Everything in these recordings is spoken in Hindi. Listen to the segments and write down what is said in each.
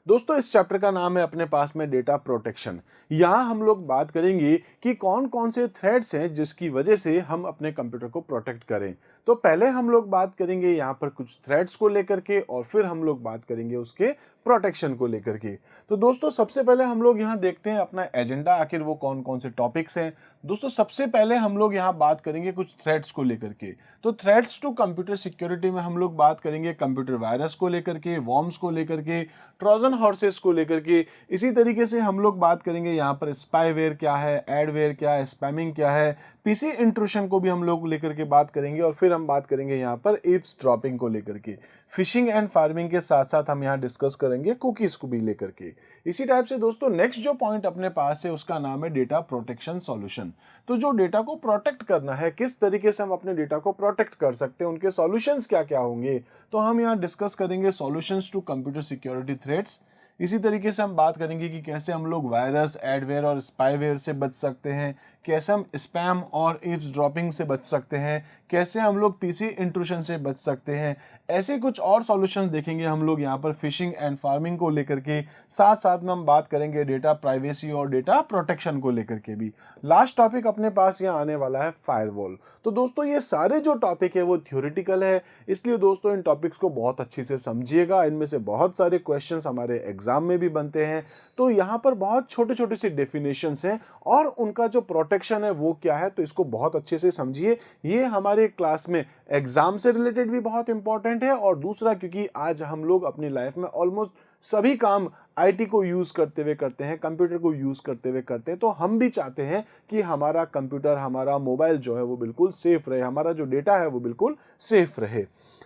दोस्तों इस चैप्टर का नाम है अपने पास में डेटा प्रोटेक्शन। यहाँ हम लोग बात करेंगे कि कौन कौन से थ्रेड्स हैं जिसकी वजह से हम अपने कंप्यूटर को प्रोटेक्ट करें। तो पहले हम लोग बात करेंगे यहाँ पर कुछ थ्रेड्स को लेकर के और फिर हम लोग बात करेंगे उसके प्रोटेक्शन को लेकर के। तो दोस्तों सबसे पहले हम लोग यहाँ देखते हैं अपना एजेंडा, आखिर वो कौन कौन से टॉपिक्स हैं। दोस्तों सबसे पहले हम लोग यहाँ बात करेंगे कुछ थ्रेड्स को लेकर के। तो थ्रेड्स टू कंप्यूटर सिक्योरिटी में हम लोग बात करेंगे कंप्यूटर वायरस को लेकर के, वॉर्म्स को लेकर के, ट्रोजन हॉर्सेस को लेकर के। इसी तरीके से हम लोग बात करेंगे यहाँ पर स्पाईवेयर क्या है, एडवेयर क्या है, स्पैमिंग क्या है, पीसी इंट्रूशन को भी हम लोग लेकर के बात करेंगे और फिर हम बात करेंगे यहाँ पर ईव्सड्रॉपिंग को लेकर के। फिशिंग एंड फार्मिंग के साथ साथ हम यहाँ डिस्कस करेंगे कुकीज को भी लेकर के। इसी टाइप से दोस्तों नेक्स्ट जो पॉइंट अपने पास है उसका नाम है डेटा प्रोटेक्शन सॉल्यूशन। तो जो डेटा को प्रोटेक्ट करना है, किस तरीके से हम अपने डेटा को प्रोटेक्ट कर सकते हैं, उनके सॉल्यूशंस क्या क्या होंगे, तो हम यहाँ डिस्कस करेंगे solutions to computer security threats. इसी तरीके से हम बात करेंगे कि कैसे हम लोग वायरस, एडवेयर और स्पाईवेयर से बच सकते हैं, कैसे हम स्पैम और ईव्सड्रॉपिंग से बच सकते हैं, कैसे हम लोग पीसी इंट्रूशन से बच सकते हैं। ऐसे कुछ और सॉल्यूशंस देखेंगे हम लोग यहाँ पर फिशिंग एंड फार्मिंग को लेकर के। साथ साथ में हम बात करेंगे डेटा प्राइवेसी और डेटा प्रोटेक्शन को लेकर के भी। लास्ट टॉपिक अपने पास यहाँ आने वाला है फायरवॉल। तो दोस्तों ये सारे जो टॉपिक है वो थ्योरेटिकल है, इसलिए दोस्तों इन टॉपिक्स को बहुत अच्छे से समझिएगा। इनमें से बहुत सारे क्वेश्चंस हमारे एग्जाम में भी बनते हैं। तो यहाँ पर बहुत छोटे छोटे से डेफिनेशंस हैं और उनका जो प्रोटेक्शन है वो क्या है, तो इसको बहुत अच्छे से समझिए। ये हमारे क्लास में एग्जाम से रिलेटेड भी बहुत इंपॉर्टेंट है और दूसरा क्योंकि आज हम लोग अपनी लाइफ में ऑलमोस्ट सभी काम आईटी को यूज करते हुए करते हैं, कंप्यूटर को यूज करते हुए करते हैं। तो हम भी चाहते हैं कि हमारा कंप्यूटर, हमारा मोबाइल जो है वो बिल्कुल सेफ रहे, हमारा जो डेटा है वो बिल्कुल सेफ रहे।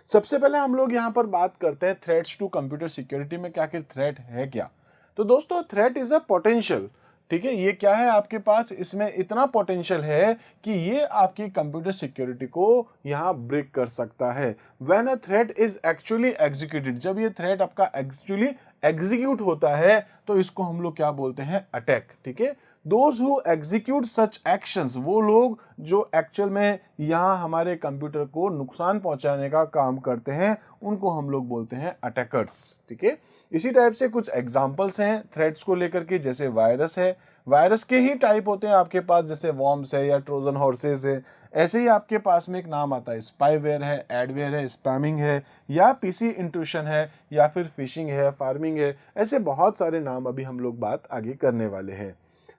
सबसे पहले हम लोग यहाँ पर बात करते हैं थ्रेट्स टू कंप्यूटर सिक्योरिटी में क्या आखिर थ्रेट है क्या। तो दोस्तों थ्रेट इज अ पोटेंशियल, ठीक है, ये क्या है आपके पास, इसमें इतना पोटेंशियल है कि ये आपकी कंप्यूटर सिक्योरिटी को यहाँ ब्रेक कर सकता है। When a threat is actually executed, जब ये थ्रेट आपका एक्चुअली एग्जीक्यूट होता है तो इसको हम लोग क्या बोलते हैं, अटैक, ठीक है। Those who execute such actions, वो लोग जो एक्चुअल में यहाँ हमारे कंप्यूटर को नुकसान पहुंचाने का काम करते हैं उनको हम लोग बोलते हैं अटैकर्स, ठीक है। इसी टाइप से कुछ एग्जांपल्स हैं थ्रेट्स को लेकर के, जैसे वायरस है, वायरस के ही टाइप होते हैं आपके पास, जैसे वॉर्म्स है या ट्रोजन हॉर्सेस है। ऐसे ही आपके पास में एक नाम आता है स्पाईवेयर है, एडवेयर है, स्पैमिंग है या पीसी इंट्रूशन है या फिर फिशिंग है, फार्मिंग है। ऐसे बहुत सारे नाम अभी हम लोग बात आगे करने वाले हैं।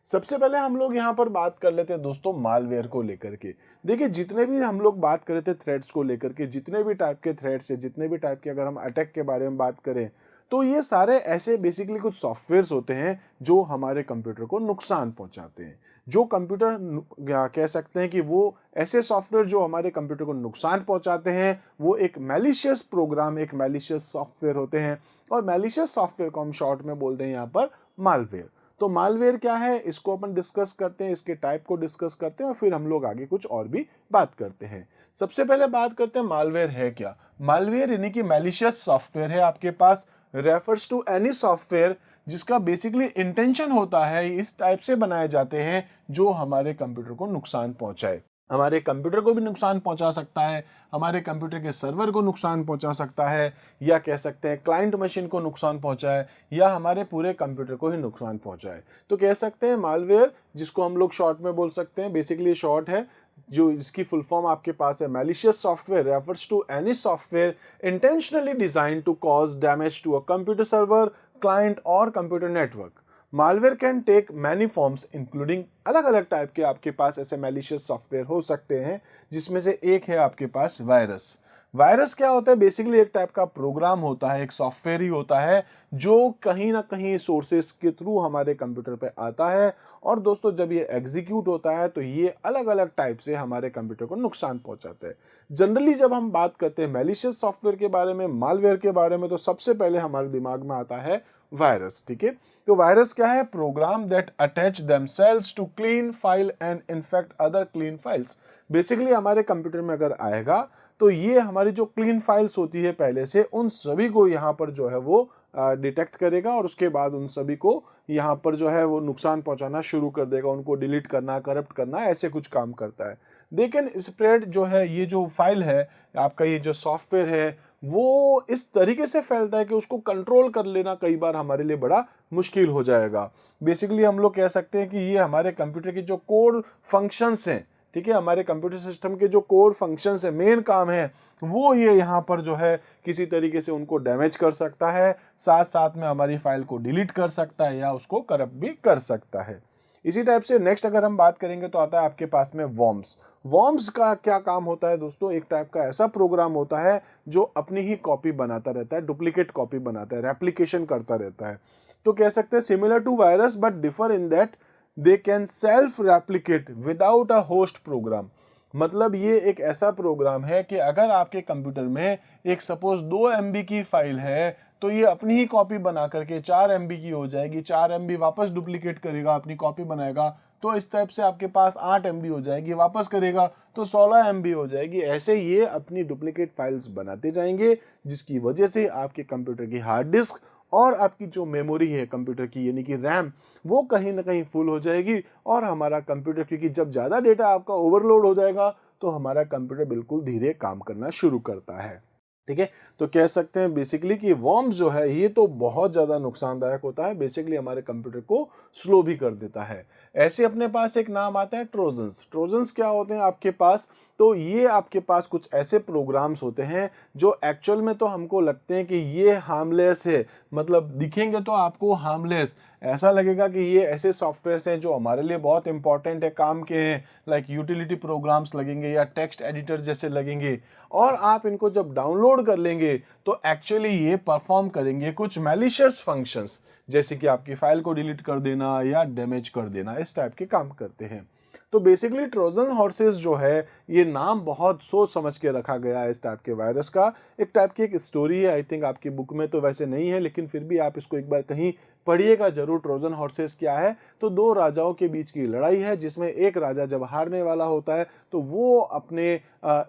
सबसे पहले हम लोग यहाँ पर बात कर लेते हैं दोस्तों मालवेयर को लेकर के। देखिए जितने भी हम लोग बात कर रहे थे थ्रेड्स को लेकर के, जितने भी टाइप के थ्रेड्स है, जितने भी टाइप के अगर हम अटैक के बारे में बात करें तो ये सारे ऐसे बेसिकली कुछ सॉफ्टवेयर्स होते हैं जो हमारे कंप्यूटर को नुकसान पहुंचाते हैं। जो कंप्यूटर कह सकते हैं कि वो ऐसे सॉफ्टवेयर जो हमारे कंप्यूटर को नुकसान पहुंचाते हैं वो एक मैलिशियस प्रोग्राम, एक मैलिशियस सॉफ्टवेयर होते हैं। और मैलिशियस सॉफ्टवेयर को हम शॉर्ट में बोलते हैं यहाँ पर मालवेयर। तो मालवेयर क्या है इसको अपन डिस्कस करते हैं, इसके टाइप को डिस्कस करते हैं और फिर हम लोग आगे कुछ और भी बात करते हैं। सबसे पहले बात करते हैं मालवेयर है क्या। मालवेयर यानी कि मैलिशियस सॉफ्टवेयर है आपके पास, रेफर्स टू एनी सॉफ्टवेयर जिसका बेसिकली इंटेंशन होता है इस टाइप से बनाए जाते हैं जो हमारे कंप्यूटर को नुकसान पहुंचाए। हमारे कंप्यूटर को भी नुकसान पहुंचा सकता है, हमारे कंप्यूटर के सर्वर को नुकसान पहुंचा सकता है, या कह सकते हैं क्लाइंट मशीन को नुकसान पहुंचाए, या हमारे पूरे कंप्यूटर को ही नुकसान पहुंचाए। तो कह सकते हैं मालवेयर, जिसको हम लोग शॉर्ट में बोल सकते हैं, बेसिकली शॉर्ट है जो इसकी फुल फॉर्म आपके पास है malicious software refers to any software intentionally design to cause damage to a computer server, client और computer network. Malware can take many forms including, अलग अलग टाइप के आपके पास ऐसे मैलिशियस सॉफ्टवेयर हो सकते हैं, जिसमें से एक है आपके पास वायरस। वायरस क्या होता है, बेसिकली एक टाइप का प्रोग्राम होता है, एक सॉफ्टवेयर ही होता है जो कहीं ना कहीं सोर्सेस के थ्रू हमारे कंप्यूटर पे आता है। और दोस्तों जब ये एग्जीक्यूट होता है तो ये अलग अलग टाइप से हमारे कंप्यूटर को नुकसान पहुंचाता है। जनरली जब हम बात करते हैं मैलिशियस सॉफ्टवेयर के बारे में, मालवेयर के बारे में, तो सबसे पहले हमारे दिमाग में आता है वायरस, ठीक है। तो वायरस क्या है, program that attach themselves to clean file and infect other clean files. Basically हमारे कंप्यूटर में अगर आएगा तो ये हमारी जो क्लीन फाइल्स होती है पहले से, उन सभी को यहाँ पर जो है वो डिटेक्ट करेगा और उसके बाद उन सभी को यहाँ पर जो है वो नुकसान पहुंचाना शुरू कर देगा, उनको डिलीट करना, करप्ट करना, ऐसे कुछ काम करता है। दे कैन स्प्रेड, जो है ये जो फाइल है आपका, ये जो सॉफ्टवेयर है वो इस तरीके से फैलता है कि उसको कंट्रोल कर लेना कई बार हमारे लिए बड़ा मुश्किल हो जाएगा। बेसिकली हम लोग कह सकते हैं कि ये हमारे कंप्यूटर की जो कोर फंक्शंस हैं, ठीक है, हमारे कंप्यूटर सिस्टम के जो कोर फंक्शंस हैं, मेन काम है, वो ये यहाँ पर जो है किसी तरीके से उनको डैमेज कर सकता है, साथ साथ में हमारी फाइल को डिलीट कर सकता है या उसको करप्ट भी कर सकता है। इसी टाइप से नेक्स्ट अगर हम बात करेंगे तो आता है आपके पास में वॉर्म्स। वॉर्म्स का क्या काम होता है दोस्तों? एक टाइप का ऐसा प्रोग्राम होता है जो अपनी ही कॉपी बनाता रहता है, डुप्लीकेट कॉपी बनाता है, रेप्लिकेशन करता रहता है। तो कह सकते हैं similar to virus but differ in that they can self replicate without a host program. मतलब ये एक ऐसा प्रोग्राम है कि अगर आपके कंप्यूटर में एक सपोज 2 MB की फाइल है तो ये अपनी ही कॉपी बना करके 4 MB की हो जाएगी, 4 MB वापस डुप्लीकेट करेगा, अपनी कॉपी बनाएगा तो इस टाइप से आपके पास 8 MB हो जाएगी, वापस करेगा तो 16 MB हो जाएगी। ऐसे ये अपनी डुप्लीकेट फाइल्स बनाते जाएंगे जिसकी वजह से आपके कंप्यूटर की हार्ड डिस्क और आपकी जो मेमोरी है कंप्यूटर की यानी कि रैम, वो कहीं ना कहीं फुल हो जाएगी और हमारा कंप्यूटर, क्योंकि जब ज़्यादा डेटा आपका ओवरलोड हो जाएगा तो हमारा कंप्यूटर बिल्कुल धीरे काम करना शुरू करता है। ठीक है, तो कह सकते हैं बेसिकली कि वॉर्म्स जो है ये तो बहुत ज़्यादा नुकसानदायक होता है, बेसिकली हमारे कंप्यूटर को स्लो भी कर देता है। ऐसे अपने पास एक नाम आता है ट्रोजन्स। ट्रोजन्स क्या होते हैं आपके पास? तो ये आपके पास कुछ ऐसे प्रोग्राम्स होते हैं जो एक्चुअल में तो हमको लगते हैं कि ये हार्मलेस है, मतलब दिखेंगे तो आपको हार्मलेस, ऐसा लगेगा कि ये ऐसे सॉफ्टवेयर्स हैं जो हमारे लिए बहुत इंपॉर्टेंट है, काम के हैं, लाइक यूटिलिटी प्रोग्राम्स लगेंगे या टेक्स्ट एडिटर जैसे लगेंगे, और आप इनको जब डाउनलोड कर लेंगे तो एक्चुअली ये परफॉर्म करेंगे कुछ मैलिशियस फंक्शंस, जैसे कि आपकी फाइल को डिलीट कर देना या डैमेज कर देना, इस टाइप के काम करते हैं। तो बेसिकली ट्रोजन हॉर्सेस जो है ये नाम बहुत सोच समझ के रखा गया है इस टाइप के वायरस का। एक टाइप की एक स्टोरी है, आई थिंक आपकी बुक में तो वैसे नहीं है लेकिन फिर भी आप इसको एक बार कहीं पढ़िएगा जरूर। ट्रोजन हॉर्सेस क्या है? तो दो राजाओं के बीच की लड़ाई है जिसमें एक राजा जब हारने वाला होता है तो वो अपने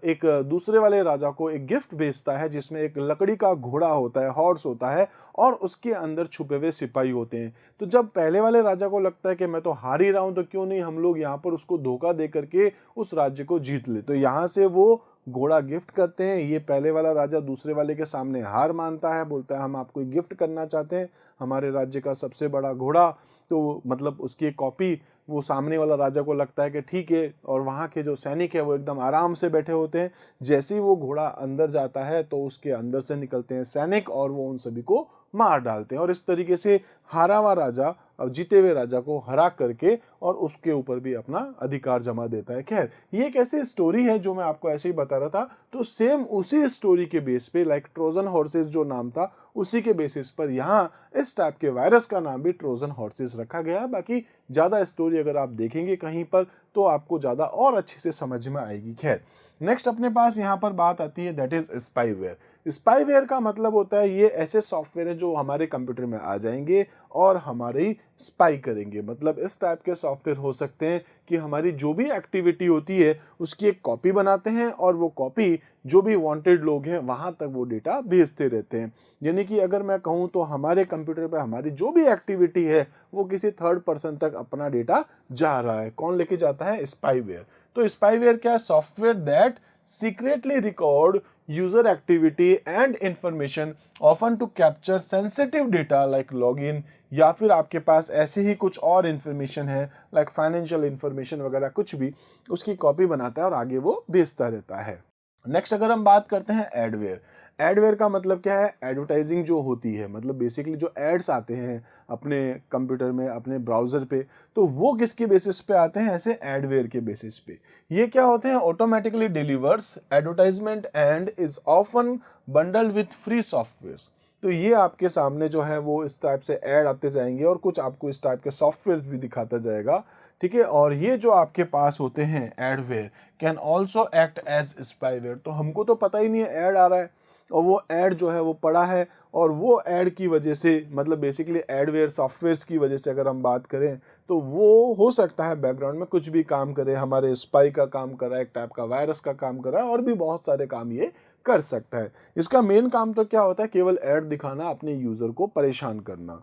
एक दूसरे वाले राजा को एक गिफ्ट भेजता है जिसमें एक लकड़ी का घोड़ा होता है, हॉर्स होता है, और उसके अंदर छुपे हुए सिपाही होते हैं। तो जब पहले वाले राजा को लगता है कि मैं तो हार ही रहा हूं तो क्यों नहीं हम लोग यहाँ पर उसको धोखा दे करके उस राज्य को जीत ले, तो यहाँ से वो घोड़ा गिफ्ट करते हैं। ये पहले वाला राजा दूसरे वाले के सामने हार मानता है, बोलता है हम आपको गिफ्ट करना चाहते हैं हमारे राज्य का सबसे बड़ा घोड़ा। तो मतलब उसकी कॉपी वो सामने वाला राजा को लगता है कि ठीक है, और वहाँ के जो सैनिक है वो एकदम आराम से बैठे होते हैं। जैसे ही वो घोड़ा अंदर जाता है तो उसके अंदर से निकलते हैं सैनिक और वो उन सभी को मार डालते हैं, और इस तरीके से हारा हुआ राजा अब जीते हुए राजा को हरा करके और उसके ऊपर भी अपना अधिकार जमा देता है। खैर, ये एक ऐसी स्टोरी है जो मैं आपको ऐसे ही बता रहा था। तो सेम उसी स्टोरी के बेस पे, लाइक ट्रोजन हॉर्सेस जो नाम था उसी के बेसिस पर यहाँ इस टाइप के वायरस का नाम भी ट्रोजन हॉर्सेस रखा गया है। बाकी ज़्यादा स्टोरी अगर आप देखेंगे कहीं पर तो आपको ज़्यादा और अच्छे से समझ में आएगी। खैर, नेक्स्ट अपने पास यहाँ पर बात आती है दैट इज स्पाईवेयर। स्पाईवेयर का मतलब होता है ये ऐसे सॉफ्टवेयर है जो हमारे कंप्यूटर में आ जाएंगे और हमारी स्पाई करेंगे। मतलब इस टाइप के सॉफ्टवेयर हो सकते हैं कि हमारी जो भी एक्टिविटी होती है उसकी एक कॉपी बनाते हैं और वो कॉपी जो भी वांटेड लोग हैं वहां तक वो डेटा भेजते रहते हैं। यानी कि अगर मैं कहूँ तो हमारे कंप्यूटर पर हमारी जो भी एक्टिविटी है वो किसी थर्ड पर्सन तक अपना डेटा जा रहा है। कौन लेके जाता है? स्पाईवेयर। तो स्पाईवेयर क्या है? Software that secretly record user activity and information often to capture sensitive data like login, या फिर आपके पास ऐसे ही कुछ और इंफॉर्मेशन है लाइक फाइनेंशियल इंफॉर्मेशन वगैरह, कुछ भी उसकी कॉपी बनाता है और आगे वो भेजता रहता है। नेक्स्ट अगर हम बात करते हैं एडवेयर। एडवेयर का मतलब क्या है? एडवर्टाइजिंग जो होती है, मतलब बेसिकली जो एड्स आते हैं अपने कंप्यूटर में, अपने ब्राउज़र पे, तो वो किसके बेसिस पे आते हैं? ऐसे एडवेयर के बेसिस पे। ये क्या होते हैं? Automatically delivers advertisement and is often bundled with free software. तो ये आपके सामने जो है वो इस टाइप से ऐड आते जाएंगे और कुछ आपको इस टाइप के सॉफ्टवेयर भी दिखाता जाएगा। ठीक है, और ये जो आपके पास होते हैं adware can also act as spyware. तो हमको तो पता ही नहीं है ऐड आ रहा है, और वो ऐड जो है वो पड़ा है, और वो ऐड की वजह से, मतलब बेसिकली एडवेयर सॉफ्टवेयर्स की वजह से अगर हम बात करें तो वो हो सकता है बैकग्राउंड में कुछ भी काम करे, हमारे स्पाई का काम कर रहा है, एक टाइप का वायरस का काम कर रहा है, और भी बहुत सारे काम ये कर सकता है। इसका मेन काम तो क्या होता है? केवल ऐड दिखाना, अपने यूजर को परेशान करना।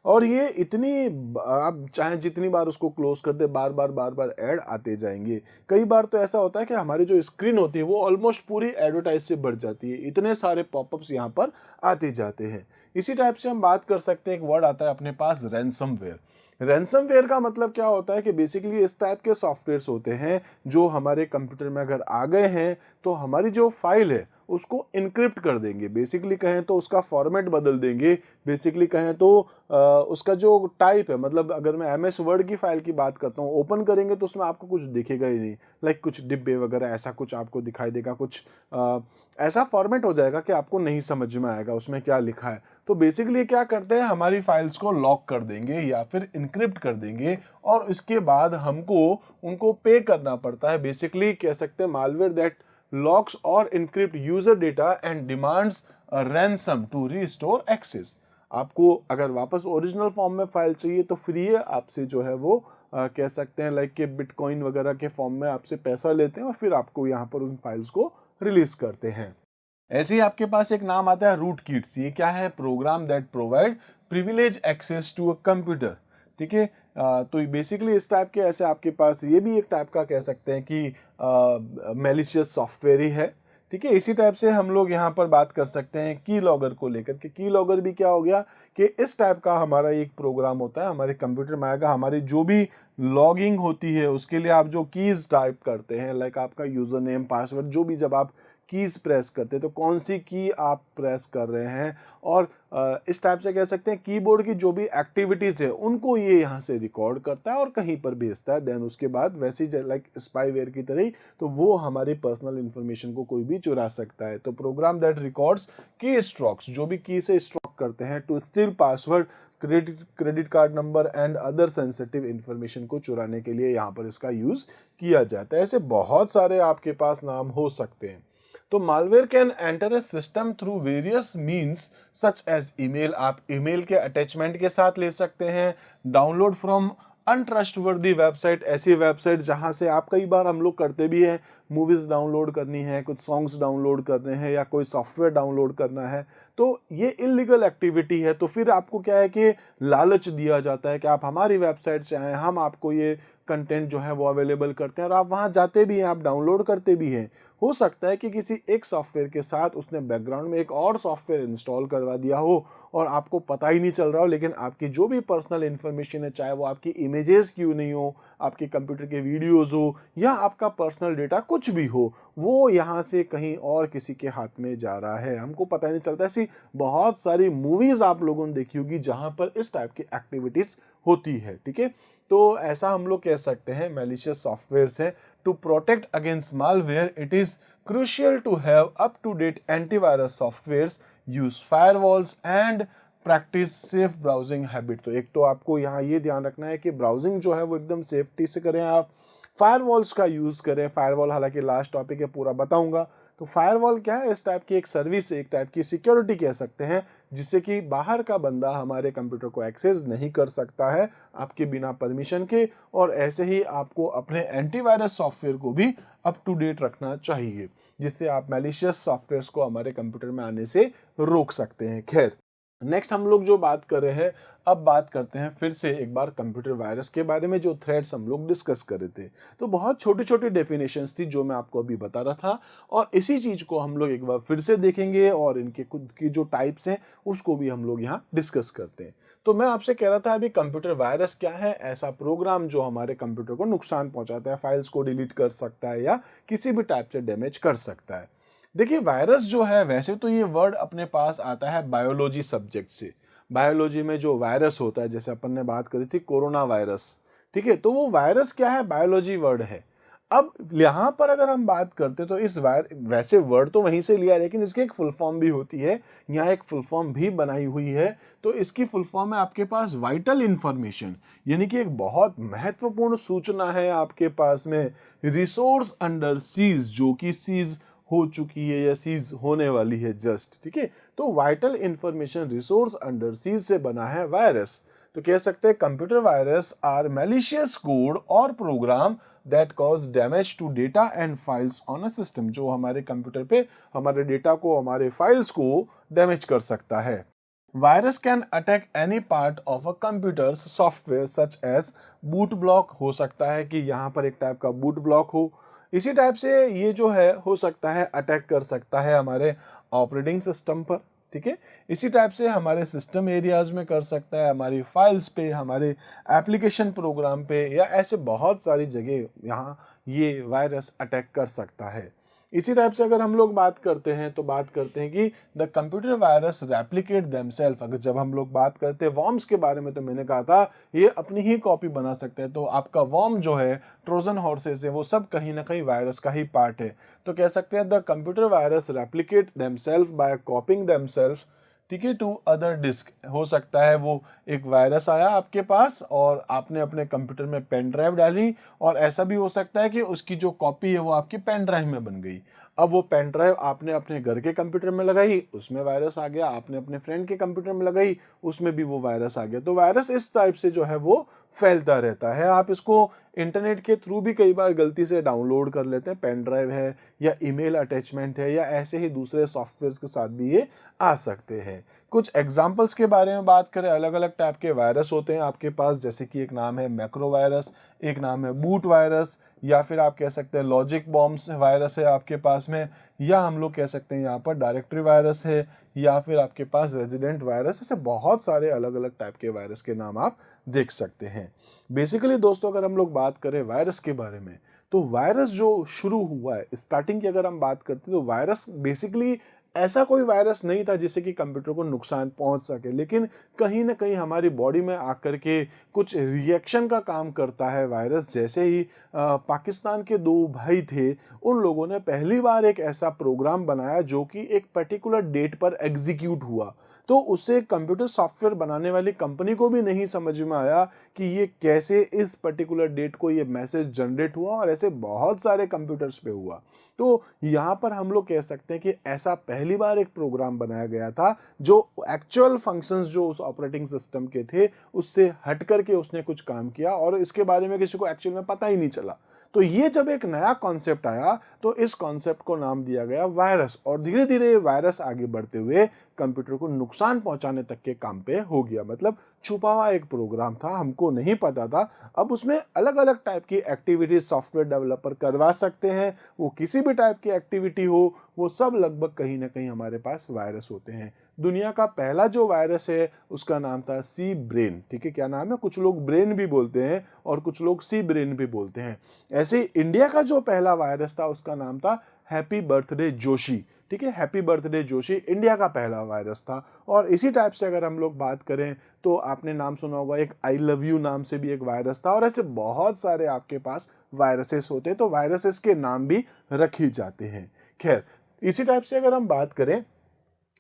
और ये आप चाहे जितनी बार उसको क्लोज कर दे, बार बार ऐड आते जाएंगे। कई बार तो ऐसा होता है कि हमारी जो स्क्रीन होती है वो ऑलमोस्ट पूरी एडवर्टाइज से भर जाती है, इतने सारे पॉपअप्स यहाँ पर आते जाते हैं। इसी टाइप से हम बात कर सकते हैं, एक वर्ड आता है अपने पास, रैंसमवेयर। रैंसमवेयर का मतलब क्या होता है कि बेसिकली इस टाइप के सॉफ्टवेयर्स होते हैं जो हमारे कंप्यूटर में अगर आ गए हैं तो हमारी जो फाइल है उसको इनक्रिप्ट कर देंगे। बेसिकली कहें तो उसका फॉर्मेट बदल देंगे। बेसिकली कहें तो उसका जो टाइप है, मतलब अगर मैं एमएस वर्ड की फाइल की बात करता हूँ, ओपन करेंगे तो उसमें आपको कुछ दिखेगा ही नहीं, लाइक कुछ डिब्बे वगैरह ऐसा कुछ आपको दिखाई देगा, कुछ ऐसा फॉर्मेट हो जाएगा कि आपको नहीं समझ में आएगा उसमें क्या लिखा है। तो बेसिकली क्या करते हैं, हमारी फाइल्स को लॉक कर देंगे या फिर इनक्रिप्ट कर देंगे और इसके बाद हमको उनको पे करना पड़ता है। बेसिकली कह सकते हैं malware that locks or encrypt user data and demands a ransom to restore access। आपको अगर वापस ओरिजिनल फॉर्म में फाइल चाहिए तो फिर ये आपसे जो है वो कह सकते हैं लाइक के बिटकॉइन वगैरह के फॉर्म में आपसे पैसा लेते हैं और फिर आपको यहाँ पर उन फाइल्स को रिलीज करते हैं। ऐसे ही आपके पास एक नाम आता है रूट किट्स। ये क्या है, program that provide privilege access to a computer. ठीक है, तो बेसिकली इस टाइप के ऐसे आपके पास ये भी एक टाइप का कह सकते हैं कि मैलिशियस सॉफ्टवेयर ही है। ठीक है, इसी टाइप से हम लोग यहाँ पर बात कर सकते हैं की लॉगर को लेकर के। की लॉगर भी क्या हो गया कि इस टाइप का हमारा एक प्रोग्राम होता है, हमारे कंप्यूटर में आएगा, हमारी जो भी लॉगिंग होती है उसके लिए आप जो कीज टाइप करते हैं, लाइक आपका यूजर नेम, पासवर्ड, जो भी जब आप कीज प्रेस करते हैं तो कौन सी की आप प्रेस कर रहे हैं, और इस टाइप से कह सकते हैं कीबोर्ड की जो भी एक्टिविटीज है उनको ये यहाँ से रिकॉर्ड करता है और कहीं पर भेजता है। देन उसके बाद वैसे ही लाइक स्पाईवेयर की तरह ही तो वो हमारी पर्सनल इंफॉर्मेशन को कोई भी चुरा सकता है। तो program that records key strokes, जो भी की से स्ट्रोक करते हैं to steal password, credit card number and other sensitive information को चुराने के लिए यहाँ पर इसका यूज किया जाता है। ऐसे बहुत सारे आपके पास नाम हो सकते हैं। तो malware can enter a system through various means such as email. आप ईमेल के अटैचमेंट के साथ ले सकते हैं, डाउनलोड फ्रॉम अनट्रस्टवर्दी वेबसाइट, ऐसी वेबसाइट जहां से आप, कई बार हम लोग करते भी हैं, मूवीज डाउनलोड करनी है, कुछ सॉन्ग्स डाउनलोड करने हैं या कोई सॉफ्टवेयर डाउनलोड करना है, तो ये इलीगल एक्टिविटी है। तो फिर आपको क्या है कि लालच दिया जाता है कि आप हमारी वेबसाइट से आए, हम आपको ये कंटेंट जो है वो अवेलेबल करते हैं, और आप वहां जाते भी हैं, आप डाउनलोड करते भी हैं। हो सकता है कि किसी एक सॉफ्टवेयर के साथ उसने बैकग्राउंड में एक और सॉफ्टवेयर इंस्टॉल करवा दिया हो और आपको पता ही नहीं चल रहा हो, लेकिन आपकी जो भी पर्सनल इंफॉर्मेशन है, चाहे वो आपकी इमेजेस क्यों नहीं हो, आपके कंप्यूटर के वीडियोस हो या आपका पर्सनल डेटा कुछ भी हो, वो यहाँ से कहीं और किसी के हाथ में जा रहा है, हमको पता ही नहीं चलता। ऐसी बहुत सारी मूवीज आप लोगों ने देखी होगी जहां पर इस टाइप की एक्टिविटीज होती है। ठीक है, तो ऐसा हम लोग कह सकते हैं मैलिशियस सॉफ्टवेयर है। To protect against malware it is crucial to have up to date antivirus softwares, use firewalls and practice safe browsing habit. तो एक तो आपको यहाँ ये ध्यान रखना है कि ब्राउजिंग जो है वो एकदम सेफ्टी से करें, आप फायरवॉल्स का यूज करें। फायरवॉल हालांकि लास्ट टॉपिक है, पूरा बताऊंगा। तो फायरवॉल क्या है, इस टाइप की एक सर्विस, एक टाइप की सिक्योरिटी कह सकते हैं, जिससे कि बाहर का बंदा हमारे कंप्यूटर को एक्सेस नहीं कर सकता है आपके बिना परमिशन के। और ऐसे ही आपको अपने एंटीवायरस सॉफ्टवेयर को भी अप टू डेट रखना चाहिए, जिससे आप मैलिशियस सॉफ्टवेयर्स को हमारे कंप्यूटर में आने से रोक सकते हैं। खैर, नेक्स्ट हम लोग जो बात कर रहे हैं, अब बात करते हैं फिर से एक बार कंप्यूटर वायरस के बारे में। जो थ्रेड्स हम लोग डिस्कस कर रहे थे, तो बहुत छोटी छोटी डेफिनेशंस थी जो मैं आपको अभी बता रहा था, और इसी चीज को हम लोग एक बार फिर से देखेंगे और इनके खुद की जो टाइप्स हैं उसको भी हम लोग यहाँ डिस्कस करते हैं। तो मैं आपसे कह रहा था अभी, कंप्यूटर वायरस क्या है, ऐसा प्रोग्राम जो हमारे कंप्यूटर को नुकसान पहुंचाता है, फाइल्स को डिलीट कर सकता है या किसी भी टाइप से डैमेज कर सकता है। देखिए, वायरस जो है, वैसे तो ये वर्ड अपने पास आता है बायोलॉजी सब्जेक्ट से। बायोलॉजी में जो वायरस होता है, जैसे अपन ने बात करी थी कोरोना वायरस, ठीक है, तो वो वायरस क्या है, बायोलॉजी वर्ड है। अब यहाँ पर अगर हम बात करते तो इस वैसे वर्ड तो वहीं से लिया है, लेकिन इसकी एक फुल फॉर्म भी होती है, यहाँ एक फुल फॉर्म भी बनाई हुई है। तो इसकी फुल फॉर्म है आपके पास वाइटल इंफॉर्मेशन, यानी कि एक बहुत महत्वपूर्ण सूचना है आपके पास में, रिसोर्स अंडर सीज, जो कि सीज हो चुकी है या सीज होने वाली है जस्ट। ठीक है, तो vital information resource under seize से बना है वायरस। तो कह सकते हैं computer virus are malicious code और program that cause damage to data and files on a system, जो हमारे कंप्यूटर पे हमारे डेटा को, हमारे फाइल्स को डैमेज कर सकता है। Virus can attack any part of a computer software such as boot block. हो सकता है कि यहाँ पर एक टाइप का बूट ब्लॉक हो। इसी टाइप से ये जो है हो सकता है अटैक कर सकता है हमारे ऑपरेटिंग सिस्टम पर। ठीक है, इसी टाइप से हमारे सिस्टम एरियाज में कर सकता है, हमारी फाइल्स पे, हमारे एप्लीकेशन प्रोग्राम पे, या ऐसे बहुत सारी जगह यहाँ ये वायरस अटैक कर सकता है। इसी टाइप से अगर हम लोग बात करते हैं तो बात करते हैं कि the computer virus replicate themself. अगर जब हम लोग बात करते हैं वॉर्म्स के बारे में, तो मैंने कहा था ये अपनी ही कॉपी बना सकते हैं। तो आपका वॉर्म जो है, ट्रोजन हॉर्सेस है, वो सब कहीं ना कहीं वायरस का ही पार्ट है। तो कह सकते हैं the computer virus replicate themselves by copying themselves, ठीक है, टू अदर डिस्क। हो सकता है वो एक वायरस आया आपके पास और आपने अपने कंप्यूटर में पेन ड्राइव डाली, और ऐसा भी हो सकता है कि उसकी जो कॉपी है वो आपकी पेन ड्राइव में बन गई। अब वो पेन ड्राइव आपने अपने घर के कंप्यूटर में लगाई, उसमें वायरस आ गया। आपने अपने फ्रेंड के कंप्यूटर में लगाई, उसमें भी वो वायरस आ गया। तो वायरस इस टाइप से जो है वो फैलता रहता है। आप इसको इंटरनेट के थ्रू भी कई बार गलती से डाउनलोड कर लेते हैं, पेन ड्राइव है या ईमेल अटैचमेंट है या ऐसे ही दूसरे सॉफ्टवेयर के साथ भी ये आ सकते हैं। कुछ एग्जाम्पल्स के बारे में बात करें, अलग अलग टाइप के वायरस होते हैं आपके पास, जैसे कि एक नाम है मैक्रो वायरस, एक नाम है बूट वायरस, या फिर आप कह सकते हैं लॉजिक बॉम्ब्स वायरस है आपके पास में, या हम लोग कह सकते हैं यहाँ पर डायरेक्टरी वायरस है, या फिर आपके पास रेजिडेंट वायरस। ऐसे बहुत सारे अलग अलग टाइप के वायरस के नाम आप देख सकते हैं। बेसिकली दोस्तों, अगर हम लोग बात करें वायरस के बारे में, तो वायरस जो शुरू हुआ है, स्टार्टिंग की अगर हम बात करते हैं, तो वायरस बेसिकली ऐसा कोई वायरस नहीं था जिससे कि कंप्यूटर को नुकसान पहुंच सके, लेकिन कहीं ना कहीं हमारी बॉडी में आकर के कुछ रिएक्शन का काम करता है वायरस। जैसे ही पाकिस्तान के दो भाई थे, उन लोगों ने पहली बार एक ऐसा प्रोग्राम बनाया जो कि एक पर्टिकुलर डेट पर एग्जीक्यूट हुआ। तो उससे कंप्यूटर सॉफ्टवेयर बनाने वाली कंपनी को भी नहीं समझ में आया कि ये कैसे इस पर्टिकुलर डेट को ये मैसेज जनरेट हुआ, और ऐसे बहुत सारे कंप्यूटर्स पे हुआ। तो यहाँ पर हम लोग कह सकते हैं कि ऐसा पहली बार एक प्रोग्राम बनाया गया था जो एक्चुअल फंक्शंस जो उस ऑपरेटिंग सिस्टम के थे उससे हट करके उसने कुछ काम किया, और इसके बारे में किसी को एक्चुअल में पता ही नहीं चला। तो ये जब एक नया कॉन्सेप्ट आया, तो इस कॉन्सेप्ट को नाम दिया गया वायरस, और धीरे धीरे वायरस आगे बढ़ते हुए कंप्यूटर को नुकसान पहुंचाने तक के काम पे हो गया। मतलब छुपा हुआ एक प्रोग्राम था, हमको नहीं पता था। अब उसमें अलग अलग टाइप की एक्टिविटीज सॉफ्टवेयर डेवलपर करवा सकते हैं, वो किसी भी टाइप की एक्टिविटी हो, वो सब लगभग कहीं ना कहीं हमारे पास वायरस होते हैं। दुनिया का पहला जो वायरस है उसका नाम था सी ब्रेन। ठीक है, क्या नाम है? कुछ लोग ब्रेन भी बोलते हैं और कुछ लोग सी ब्रेन भी बोलते हैं। ऐसे ही इंडिया का जो पहला वायरस था उसका नाम था हैप्पी बर्थडे जोशी। ठीक है, हैप्पी बर्थडे जोशी इंडिया का पहला वायरस था। और इसी टाइप से अगर हम लोग बात करें तो आपने नाम सुना होगा एक आई लव यू नाम से भी एक वायरस था, और ऐसे बहुत सारे आपके पास वायरसेस होते हैं। तो वायरसेस के नाम भी रखे जाते हैं। खैर, इसी टाइप से अगर हम बात करें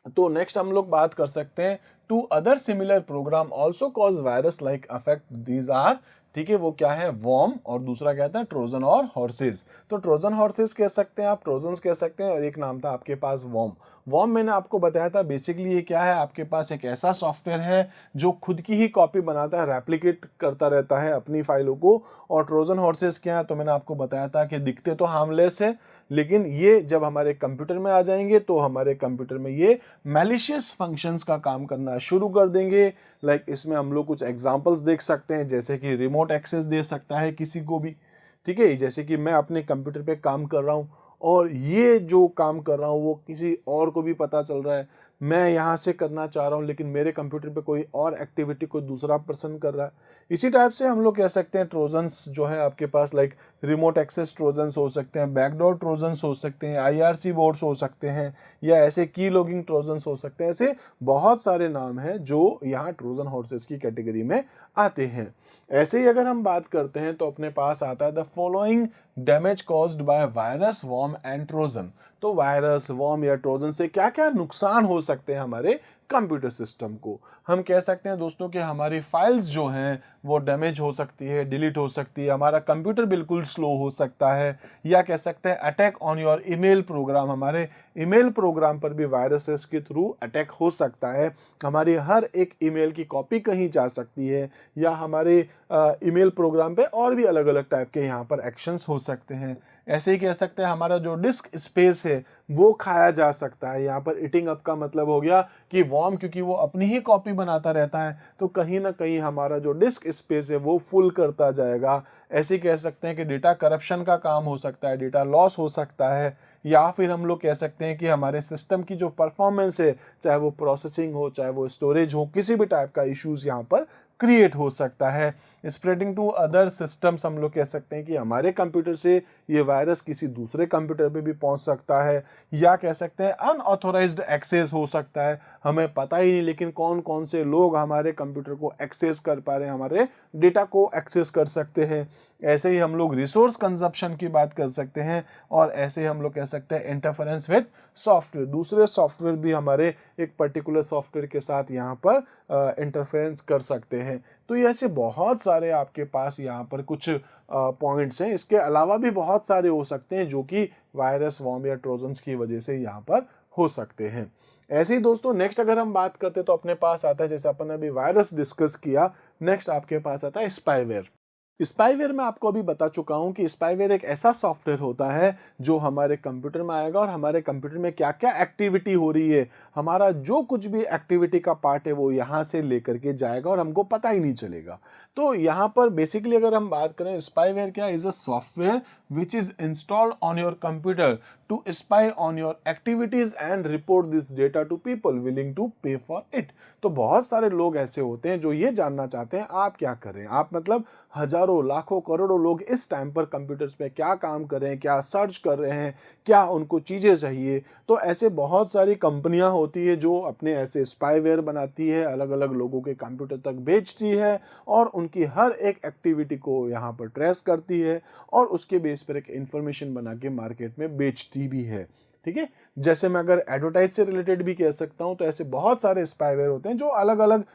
तो नेक्स्ट हम लोग बात कर सकते हैं to other similar program also cause virus like affect these are. ठीक है, वो क्या है? वॉर्म, और दूसरा कहता है ट्रोजन और हॉर्सेस। तो ट्रोजन हॉर्सेस कह सकते हैं आप, ट्रोजन्स कह सकते हैं, और एक नाम था आपके पास वॉर्म। वॉर्म मैंने आपको बताया था, बेसिकली ये क्या है? आपके पास एक ऐसा सॉफ्टवेयर है जो खुद की ही कॉपी बनाता है, रेप्लिकेट करता रहता है अपनी फाइलों को। और ट्रोजन हॉर्सेस क्या है? तो मैंने आपको बताया था कि दिखते तो हार्मलेस है, लेकिन ये जब हमारे कंप्यूटर में आ जाएंगे तो हमारे कंप्यूटर में ये मैलिशियस फंक्शंस का काम करना शुरू कर देंगे। लाइक इसमें हम लोग कुछ एग्जांपल्स देख सकते हैं, जैसे कि रिमोट एक्सेस दे सकता है किसी को भी। ठीक है, जैसे कि मैं अपने कंप्यूटर पे काम कर रहा हूँ और ये जो काम कर रहा हूँ वो किसी और को भी पता चल रहा है। मैं यहाँ से करना चाह रहा हूँ लेकिन मेरे कंप्यूटर पे कोई और एक्टिविटी कोई दूसरा पर्सन कर रहा है। इसी टाइप से हम लोग कह सकते हैं ट्रोजन्स जो है आपके पास, लाइक रिमोट एक्सेस ट्रोजन्स हो सकते हैं, बैकडोर ट्रोजन्स हो सकते हैं, आईआरसी बोर्ड्स हो सकते हैं, या ऐसे की लॉगिंग ट्रोजन्स हो सकते हैं। ऐसे बहुत सारे नाम हैं जो यहाँ ट्रोजन हॉर्सेस की कैटेगरी में आते हैं। ऐसे ही अगर हम बात करते हैं तो अपने पास आता है the following damage caused by virus, worm and Trojan. तो वायरस, वॉर्म या ट्रोजन से क्या क्या नुकसान हो सकते हैं हमारे कंप्यूटर सिस्टम को? हम कह सकते हैं दोस्तों कि हमारी फाइल्स जो हैं वो डैमेज हो सकती है, डिलीट हो सकती है, हमारा कंप्यूटर बिल्कुल स्लो हो सकता है, या कह सकते हैं attack on your email program, हमारे ईमेल प्रोग्राम पर भी वायरसेस के थ्रू अटैक हो सकता है। हमारी हर एक ईमेल की कॉपी कहीं जा सकती है, या हमारे ईमेल प्रोग्राम पे और भी अलग अलग टाइप के यहाँ पर एक्शंस हो सकते हैं। ऐसे ही कह सकते हैं हमारा जो डिस्क स्पेस है वो खाया जा सकता है। यहाँ पर ईटिंग अप का मतलब हो गया कि वॉर्म क्योंकि वो अपनी ही कॉपी बनाता रहता है, तो कहीं ना कहीं हमारा जो डिस्क स्पेस है वो फुल करता जाएगा। ऐसे कह सकते हैं कि डेटा करप्शन का काम हो सकता है, डेटा लॉस हो सकता है, या फिर हम लोग कह सकते हैं कि हमारे सिस्टम की जो परफॉर्मेंस है, चाहे वो प्रोसेसिंग हो, चाहे वो स्टोरेज हो, किसी भी टाइप का इश्यूज यहाँ पर क्रिएट हो सकता है। स्प्रेडिंग टू अदर सिस्टम्स, हम लोग कह सकते हैं कि हमारे कंप्यूटर से ये वायरस किसी दूसरे कंप्यूटर पे भी पहुंच सकता है, या कह सकते हैं अनऑथोराइज्ड एक्सेस हो सकता है, हमें पता ही नहीं लेकिन कौन कौन से लोग हमारे कंप्यूटर को एक्सेस कर पा रहे हैं, हमारे डेटा को एक्सेस कर सकते हैं। ऐसे ही हम लोग रिसोर्स कंजप्शन की बात कर सकते हैं, और ऐसे ही हम लोग कह सकते हैं इंटरफेरेंस विद सॉफ्टवेयर, दूसरे सॉफ्टवेयर भी हमारे एक पर्टिकुलर सॉफ्टवेयर के साथ यहाँ पर इंटरफेरेंस कर सकते हैं। तो ये ऐसे बहुत सारे आपके पास यहाँ पर कुछ पॉइंट्स हैं। इसके अलावा भी बहुत सारे हो सकते हैं जो कि वायरस, वॉर्म या ट्रोजन्स की वजह से यहाँ पर हो सकते हैं। ऐसे ही दोस्तों नेक्स्ट अगर हम बात करते हैं तो अपने पास आता है, जैसे अपन ने अभी वायरस डिस्कस किया, नेक्स्ट आपके पास आता है स्पाईवेयर। स्पाईवेयर में आपको अभी बता चुका हूं कि स्पाईवेयर एक ऐसा सॉफ्टवेयर होता है जो हमारे कंप्यूटर में आएगा और हमारे कंप्यूटर में क्या क्या एक्टिविटी हो रही है, हमारा जो कुछ भी एक्टिविटी का पार्ट है वो यहाँ से लेकर के जाएगा और हमको पता ही नहीं चलेगा। तो यहाँ पर बेसिकली अगर हम बात करें, स्पाईवेयर क्या is a software which is installed on your computer to spy on your activities and report this data to people willing to pay for it. तो बहुत सारे लोग ऐसे होते हैं जो ये जानना चाहते हैं आप क्या कर रहे हैं, आप मतलब हजारों, लाखों, करोड़ों लोग इस टाइम पर कंप्यूटर्स पे क्या काम कर रहे हैं, क्या सर्च कर रहे हैं, क्या उनको चीज़ें चाहिए। तो ऐसे बहुत सारी कंपनियां होती है जो अपने ऐसे स्पाईवेयर बनाती है, अलग अलग लोगों के कंप्यूटर तक बेचती है और उनकी हर एक एक्टिविटी को यहाँ पर ट्रेस करती है और उसके बेस पर एक इंफॉर्मेशन बना के मार्केट में बेचती भी है। ठीक है, जैसे मैं अगर एडवर्टाइज से रिलेटेड भी कह सकता हूं, तो ऐसे बहुत सारे स्पाईवेयर होते हैं जो अलग अलग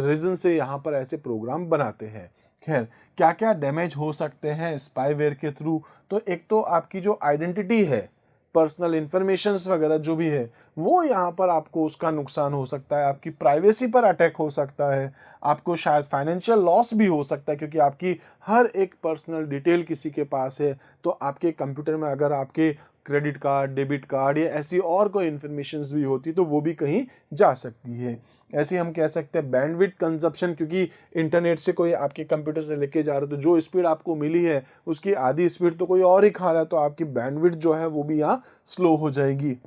रीजन से यहाँ पर ऐसे प्रोग्राम बनाते हैं। खैर, क्या क्या डैमेज हो सकते हैं स्पाईवेयर के थ्रू, तो एक तो आपकी जो आइडेंटिटी है, पर्सनल इंफॉर्मेशंस वगैरह जो भी है, वो यहाँ पर आपको उसका नुकसान हो सकता है, आपकी प्राइवेसी पर अटैक हो सकता है, आपको शायद फाइनेंशियल लॉस भी हो सकता है क्योंकि आपकी हर एक पर्सनल डिटेल किसी के पास है। तो आपके कंप्यूटर में अगर आपके क्रेडिट कार्ड, डेबिट कार्ड या ऐसी और कोई इन्फॉर्मेशंस भी होती तो वो भी कहीं जा सकती है। ऐसे ही हम कह सकते हैं बैंडविड्थ कंजप्शन, क्योंकि इंटरनेट से कोई आपके कंप्यूटर से लेके जा रहा है तो जो स्पीड आपको मिली है उसकी आधी स्पीड तो कोई और ही खा रहा है, तो आपकी बैंडविड्थ जो है वो भी यहाँ स्लो हो जाएगी।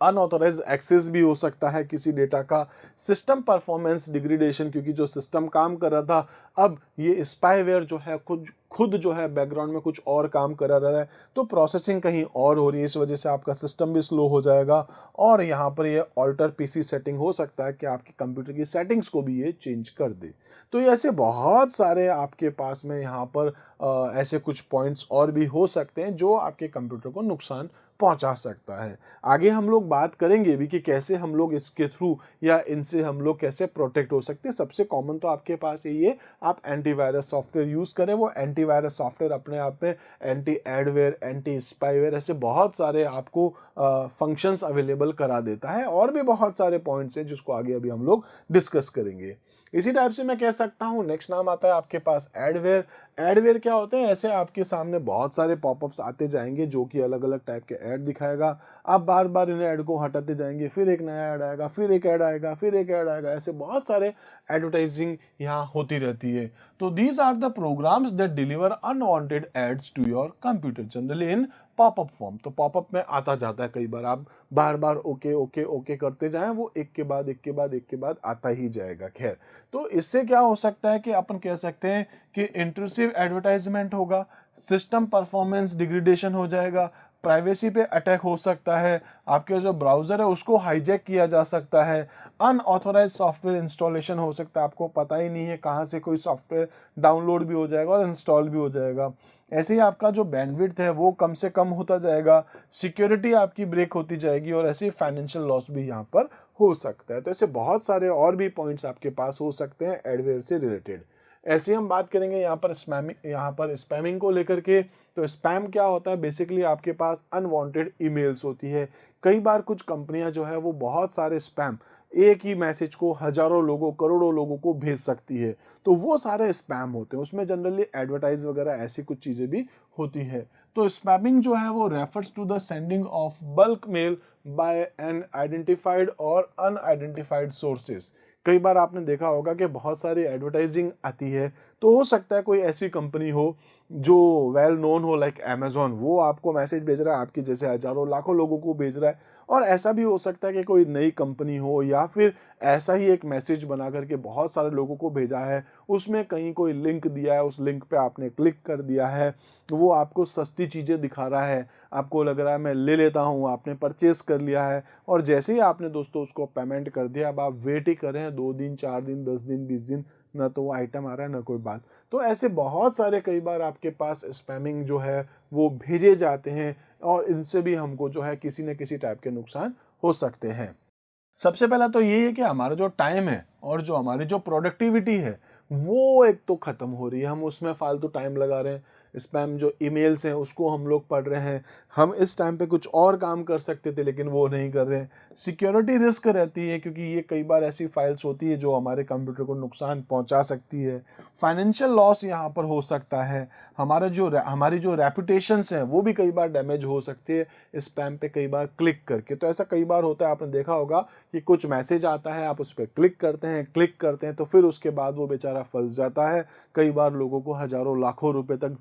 अनऑथोराइज एक्सेस भी हो सकता है किसी डेटा का, सिस्टम परफॉर्मेंस डिग्रेडेशन, क्योंकि जो सिस्टम काम कर रहा था अब ये स्पाईवेयर जो है खुद खुद जो है बैकग्राउंड में कुछ और काम कर रहा है, तो प्रोसेसिंग कहीं और हो रही है, इस वजह से आपका सिस्टम भी स्लो हो जाएगा। और यहाँ पर ये ऑल्टर पीसी सेटिंग हो सकता है कि आपके कंप्यूटर की सेटिंग्स को भी ये चेंज कर दे। तो ये ऐसे बहुत सारे आपके पास में यहाँ पर ऐसे कुछ पॉइंट्स और भी हो सकते हैं जो आपके कंप्यूटर को नुकसान पहुंचा सकता है। आगे हम लोग बात करेंगे भी कि कैसे हम लोग इसके थ्रू या इनसे हम लोग कैसे प्रोटेक्ट हो सकते हैं। सबसे कॉमन तो आपके पास यही है, आप एंटीवायरस सॉफ्टवेयर यूज़ करें। वो एंटीवायरस सॉफ्टवेयर अपने आप में एंटी एडवेयर, एंटी स्पाईवेयर, ऐसे बहुत सारे आपको फंक्शंस अवेलेबल करा देता है। और भी बहुत सारे पॉइंट्स हैं जिसको आगे अभी हम लोग डिस्कस करेंगे। इसी टाइप से मैं कह सकता हूँ नेक्स्ट नाम आता है आपके पास एडवेयर। एडवेयर क्या होते हैं, ऐसे आपके सामने बहुत सारे पॉपअप्स आते जाएंगे जो कि अलग अलग टाइप के ऐड दिखाएगा। आप बार बार इन ऐड को हटाते जाएंगे, फिर एक नया ऐड आएगा, फिर एक ऐड आएगा, फिर एक ऐड आएगा, ऐसे बहुत सारे एडवर्टाइजिंग यहाँ होती रहती है। तो these are the programs that deliver unwanted ads to your computer generally in popup form. तो पॉपअप में आता जाता है, कई बार आप बार बार ओके ओके ओके करते जाएं, वो एक के बाद एक के बाद एक के बाद आता ही जाएगा। खैर, तो इससे क्या हो सकता है कि अपन कह सकते हैं कि इंट्रूसिव एडवर्टाइजमेंट होगा, सिस्टम परफॉर्मेंस डिग्रेडेशन हो जाएगा, प्राइवेसी पे अटैक हो सकता है, आपके जो ब्राउजर है उसको हाईजैक किया जा सकता है, अनऑथोराइज सॉफ्टवेयर इंस्टॉलेशन हो सकता है, आपको पता ही नहीं है कहाँ से कोई सॉफ्टवेयर डाउनलोड भी हो जाएगा और इंस्टॉल भी हो जाएगा। ऐसे ही आपका जो बैंडविड्थ है वो कम से कम होता जाएगा, सिक्योरिटी आपकी ब्रेक होती जाएगी और ऐसे ही फाइनेंशियल लॉस भी यहाँ पर हो सकता है। तो ऐसे बहुत सारे और भी पॉइंट्स आपके पास हो सकते हैं एडवेयर से रिलेटेड। ऐसे ही हम बात करेंगे यहाँ पर स्पैमिंग को लेकर के। तो स्पैम क्या होता है, बेसिकली आपके पास अनवांटेड ईमेल्स होती है। कई बार कुछ कंपनियां जो है वो बहुत सारे स्पैम, एक ही मैसेज को हजारों लोगों, करोड़ों लोगों को भेज सकती है, तो वो सारे स्पैम होते हैं। उसमें जनरली एडवर्टाइज वगैरह ऐसी कुछ चीज़ें भी होती है। तो स्पैमिंग जो है वो refers to the sending of bulk mail by an identified और अनआइडेंटिफाइड सोर्सेस। कई बार आपने देखा होगा कि बहुत सारी एडवर्टाइजिंग आती है, तो हो सकता है कोई ऐसी कंपनी हो जो वेल नोन हो, लाइक अमेज़न, वो आपको मैसेज भेज रहा है, आपके जैसे हज़ारों लाखों लोगों को भेज रहा है। और ऐसा भी हो सकता है कि कोई नई कंपनी हो, या फिर ऐसा ही एक मैसेज बना करके बहुत सारे लोगों को भेजा है, उसमें कहीं कोई लिंक दिया है, उस लिंक पे आपने क्लिक कर दिया है, तो वो आपको सस्ती चीज़ें दिखा रहा है, आपको लग रहा है मैं ले लेता हूँ, आपने परचेज़ कर लिया है, और जैसे ही आपने दोस्तों उसको पेमेंट कर दिया, अब आप वेट ही कर रहे हैं 2 दिन, 4 दिन, 10 दिन, 20 दिन, ना तो वो आइटम आ रहा है, ना कोई बात। तो ऐसे बहुत सारे कई बार आपके पास स्पैमिंग जो है वो भेजे जाते हैं, और इनसे भी हमको जो है किसी न किसी टाइप के नुकसान हो सकते हैं। सबसे पहला तो ये है कि हमारा जो टाइम है और जो हमारी जो प्रोडक्टिविटी है, वो एक तो ख़त्म हो रही है। हम उसमें फ़ालतू टाइम लगा रहे हैं। स्पैम जो ईमेल्स हैं उसको हम लोग पढ़ रहे हैं। हम इस टाइम पे कुछ और काम कर सकते थे लेकिन वो नहीं कर रहे हैं। सिक्योरिटी रिस्क रहती है क्योंकि ये कई बार ऐसी फाइल्स होती है जो हमारे कंप्यूटर को नुकसान पहुंचा सकती है। फाइनेंशियल लॉस यहाँ पर हो सकता है। हमारी जो रेपुटेशंस हैं वो भी कई बार डैमेज हो सकती है स्पैम पे कई बार क्लिक करके। तो ऐसा कई बार होता है, आपने देखा होगा कि कुछ मैसेज आता है, आप उस पर क्लिक करते हैं तो फिर उसके बाद वो बेचारा फंस जाता है। कई बार लोगों को हज़ारों लाखों रुपए तक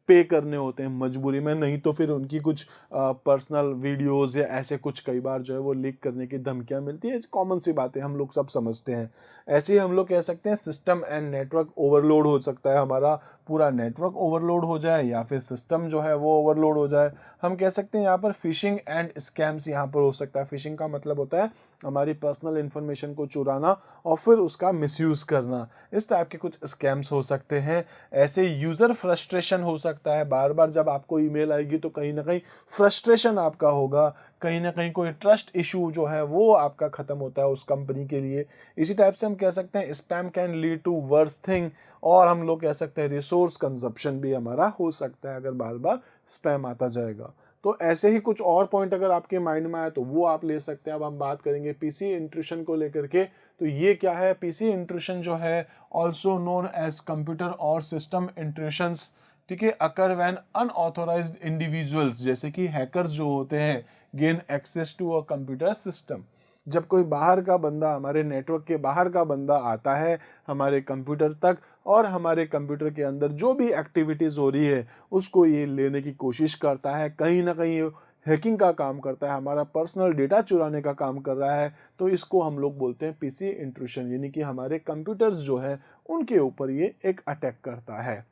पे करने होते हैं मजबूरी में, नहीं तो फिर उनकी कुछ पर्सनल वीडियोज़ या ऐसे कुछ कई बार जो है वो लीक करने की धमकियाँ मिलती है। कॉमन सी बातें हम लोग सब समझते हैं। ऐसे ही हम लोग कह सकते हैं सिस्टम एंड नेटवर्क ओवरलोड हो सकता है, हमारा पूरा नेटवर्क ओवरलोड हो जाए या फिर सिस्टम जो है वो ओवरलोड हो जाए। हम कह सकते हैं यहाँ पर फिशिंग एंड स्कैम्स यहाँ पर हो सकता है। फिशिंग का मतलब होता है हमारी पर्सनल इन्फॉर्मेशन को चुराना और फिर उसका मिसयूज़ करना। इस टाइप के कुछ स्कैम्स हो सकते हैं। ऐसे यूज़र फ्रस्ट्रेशन हो सकता है, बार बार जब आपको ईमेल आएगी तो कहीं ना कहीं फ्रस्ट्रेशन आपका होगा, कहीं ना कहीं कोई ट्रस्ट इशू जो है वो आपका ख़त्म होता है उस कंपनी के लिए। इसी टाइप से हम कह सकते हैं spam can lead to worse thing, और हम लोग कह सकते हैं रिसोर्स कंजप्शन भी हमारा हो सकता है अगर बार बार स्पैम आता जाएगा। तो ऐसे ही कुछ और पॉइंट अगर आपके माइंड में आए तो वो आप ले सकते हैं। अब हम बात करेंगे पीसी इंट्रूशन को लेकर के। तो ये क्या है? पीसी इंट्रूशन जो है ऑल्सो नोन एज कंप्यूटर और सिस्टम इंट्रूशंस, ठीक है, अकर व्हेन अनऑथोराइज्ड इंडिविजुअल्स जैसे कि हैकर्स जो होते हैं gain access to a computer system. जब कोई बाहर का बंदा, हमारे नेटवर्क के बाहर का बंदा आता है हमारे कंप्यूटर तक, और हमारे कंप्यूटर के अंदर जो भी एक्टिविटीज़ हो रही है उसको ये लेने की कोशिश करता है, कहीं ना कहीं ये हैकिंग का काम करता है, हमारा पर्सनल डेटा चुराने का काम कर रहा है, तो इसको हम लोग बोलते हैं पीसी इंट्रूशन, यानी कि हमारे कंप्यूटर्स जो है उनके ऊपर ये एक अटैक करता है।